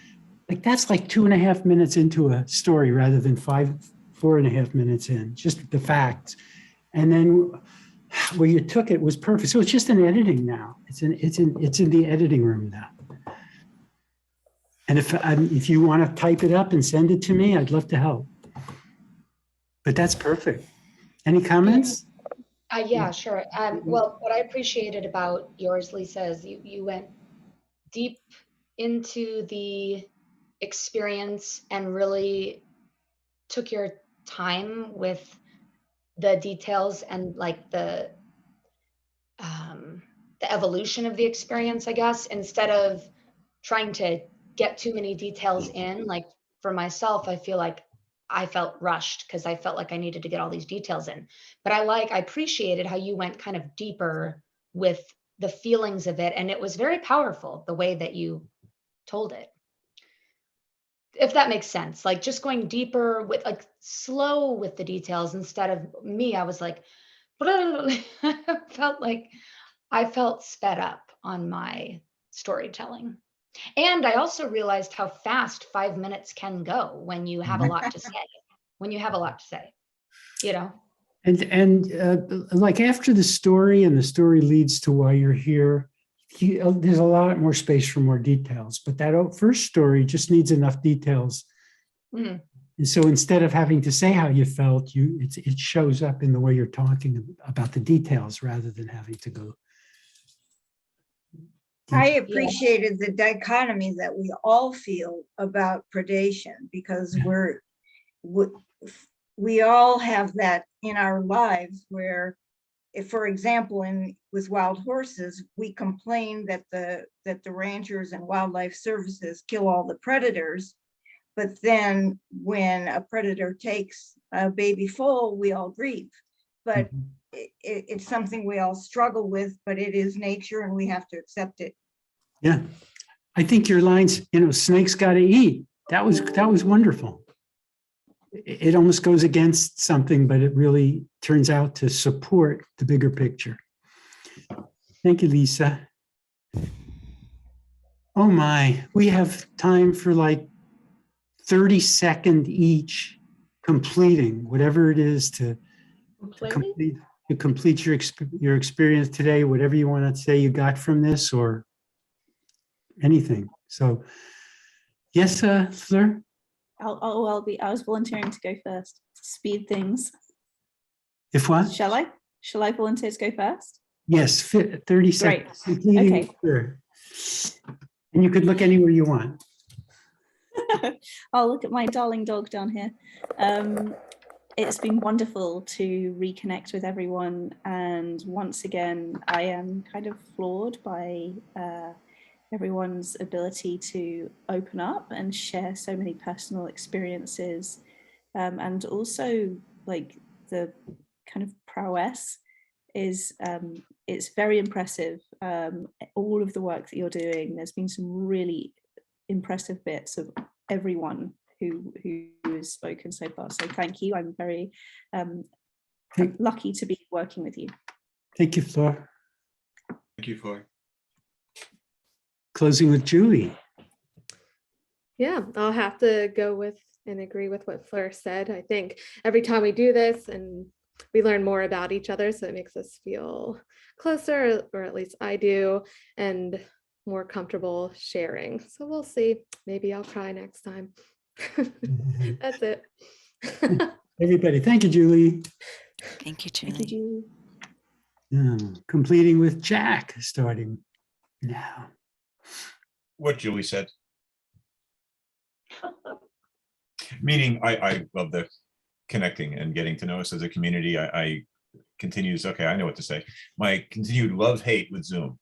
that's like 2.5 minutes into a story rather than 4.5 minutes in, just the facts. And then where you took it was perfect. So it's just in editing now. It's in the editing room now. And if you want to type it up and send it to me, I'd love to help. But that's perfect. Any comments? Yeah, sure. Well, what I appreciated about yours, Lisa, is you went deep into the experience and really took your time with the details and like the evolution of the experience, I guess, instead of trying to get too many details in. Like for myself, I feel like I felt rushed because I felt like I needed to get all these details in. But I appreciated how you went kind of deeper with the feelings of it. And it was very powerful the way that you told it. If that makes sense, like just going deeper with slow with the details instead of me, I was like, I felt sped up on my storytelling. And I also realized how fast 5 minutes can go when you have a lot to say, And like after the story and the story leads to why you're here, there's a lot more space for more details, but that first story just needs enough details. And so instead of having to say how you felt, it shows up in the way you're talking about the details rather than having to go. I appreciated the dichotomy that we all feel about predation because we all have that in our lives where, if, for example, with wild horses, we complain that the rangers and wildlife services kill all the predators, but then when a predator takes a baby foal, we all grieve. But it's something we all struggle with, but it is nature and we have to accept it. Yeah, I think your lines, snakes got to eat. That was wonderful. It almost goes against something, but it really turns out to support the bigger picture. Thank you, Lisa. Oh my, we have time for like 30-second each completing whatever it is to complete your experience today, whatever you want to say you got from this, or anything. So, yes, Fleur? I was volunteering to go first. Speed things. If what? Shall I? Shall I volunteer to go first? Yes, 30 seconds. Completing Okay. Fleur. And you could look anywhere you want. I'll look at my darling dog down here. It's been wonderful to reconnect with everyone. And once again, I am kind of floored by everyone's ability to open up and share so many personal experiences. And also like the kind of prowess is, it's very impressive. All of the work that you're doing, there's been some really impressive bits of everyone who has spoken so far. So thank you. I'm very lucky to be working with you. Thank you, Fleur. Thank you, Floyd. Closing with Julie. Yeah, I'll have to go with and agree with what Fleur said. I think every time we do this and we learn more about each other, so it makes us feel closer, or at least I do, and more comfortable sharing. So we'll see. Maybe I'll cry next time. That's it. Everybody, thank you, Julie. Thank you, Thank Julie. you, Julie. Completing with Jack, starting now. What Julie said. Meaning, I love the connecting and getting to know us as a community. I continues, okay, I know what to say. My continued love-hate with Zoom.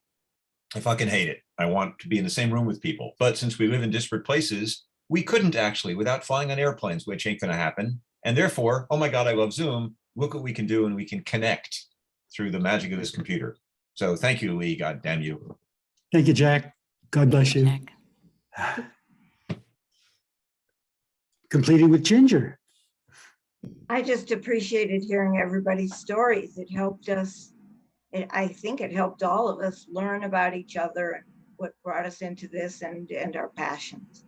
I fucking hate it. I want to be in the same room with people. But since we live in disparate places, we couldn't actually without flying on airplanes, which ain't gonna happen. And therefore, oh my God, I love Zoom. Look what we can do, and we can connect through the magic of this computer. So thank you, Lee, God damn you. Thank you, Jack. God bless you. Jack. Completing with Ginger. I just appreciated hearing everybody's stories. It helped us, I think it helped all of us learn about each other and what brought us into this and our passions.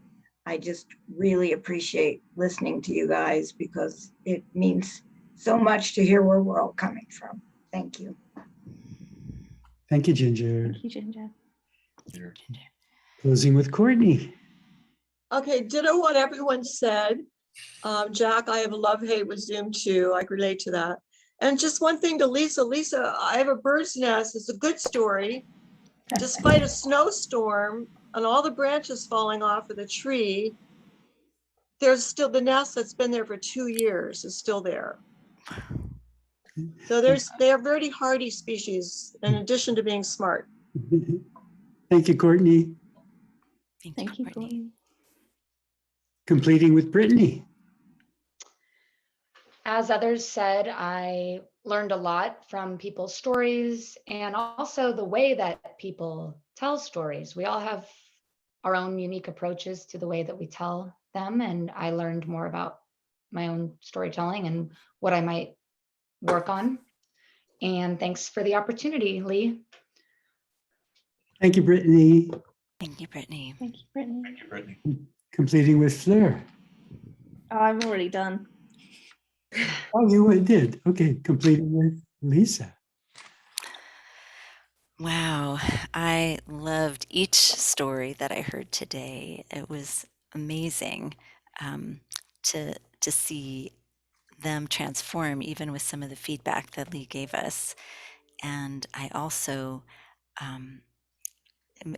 I just really appreciate listening to you guys because it means so much to hear where we're all coming from. Thank you. Thank you, Ginger. Thank you, Ginger. Closing with Courtney. Okay, ditto what everyone said. Jack, I have a love-hate with Zoom too. I relate to that. And just one thing to Lisa. Lisa, I have a bird's nest. It's a good story. Despite a snowstorm and all the branches falling off of the tree, there's still the nest that's been there for 2 years is still there. So they are very hardy species in addition to being smart. Thank you, Courtney. Thank you, Courtney. Completing with Brittany. As others said, I learned a lot from people's stories and also the way that people tell stories. We all have our own unique approaches to the way that we tell them. And I learned more about my own storytelling and what I might work on. And thanks for the opportunity, Lee. Thank you, Brittany. Thank you, Brittany. Thank you, Brittany. Thank you, Brittany. Completing with Fleur. Oh, I'm already done. Oh, you did. Okay, completing with Lisa. Wow, I loved each story that I heard today. It was amazing to see them transform, even with some of the feedback that Lee gave us. And I also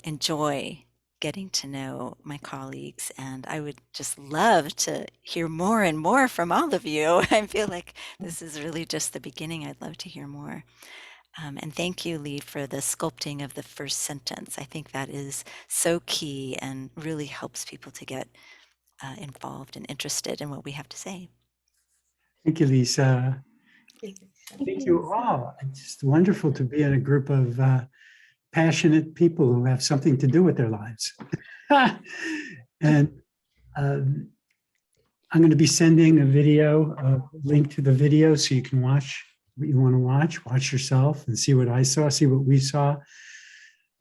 enjoy getting to know my colleagues, and I would just love to hear more and more from all of you. I feel like this is really just the beginning. I'd love to hear more. And thank you, Lee, for the sculpting of the first sentence. I think that is so key and really helps people to get involved and interested in what we have to say. Thank you, Lisa. Thank you all. It's just wonderful to be in a group of passionate people who have something to do with their lives. And I'm going to be sending a video, a link to the video so you can watch what you want to watch yourself and see what I saw, see what we saw.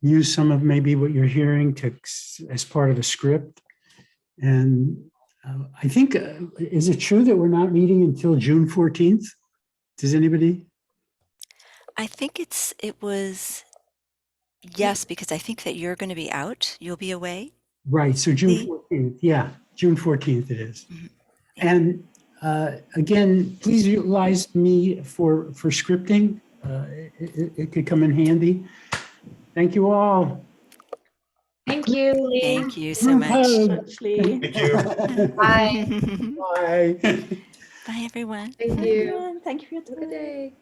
Use some of maybe what you're hearing as part of a script. And I think, is it true that we're not meeting until June 14th? Does anybody? I think it was Yes, because I think that you're going to be out. You'll be away. Right, so June Lee? 14th, yeah, June 14th it is. Mhm. And again, please utilize me for scripting. It could come in handy. Thank you all. Thank you, Lee. Thank you so much. Actually, Thank you. Bye. Bye. Bye, everyone. Thank you. everyone, thank you for your Have a good time. day.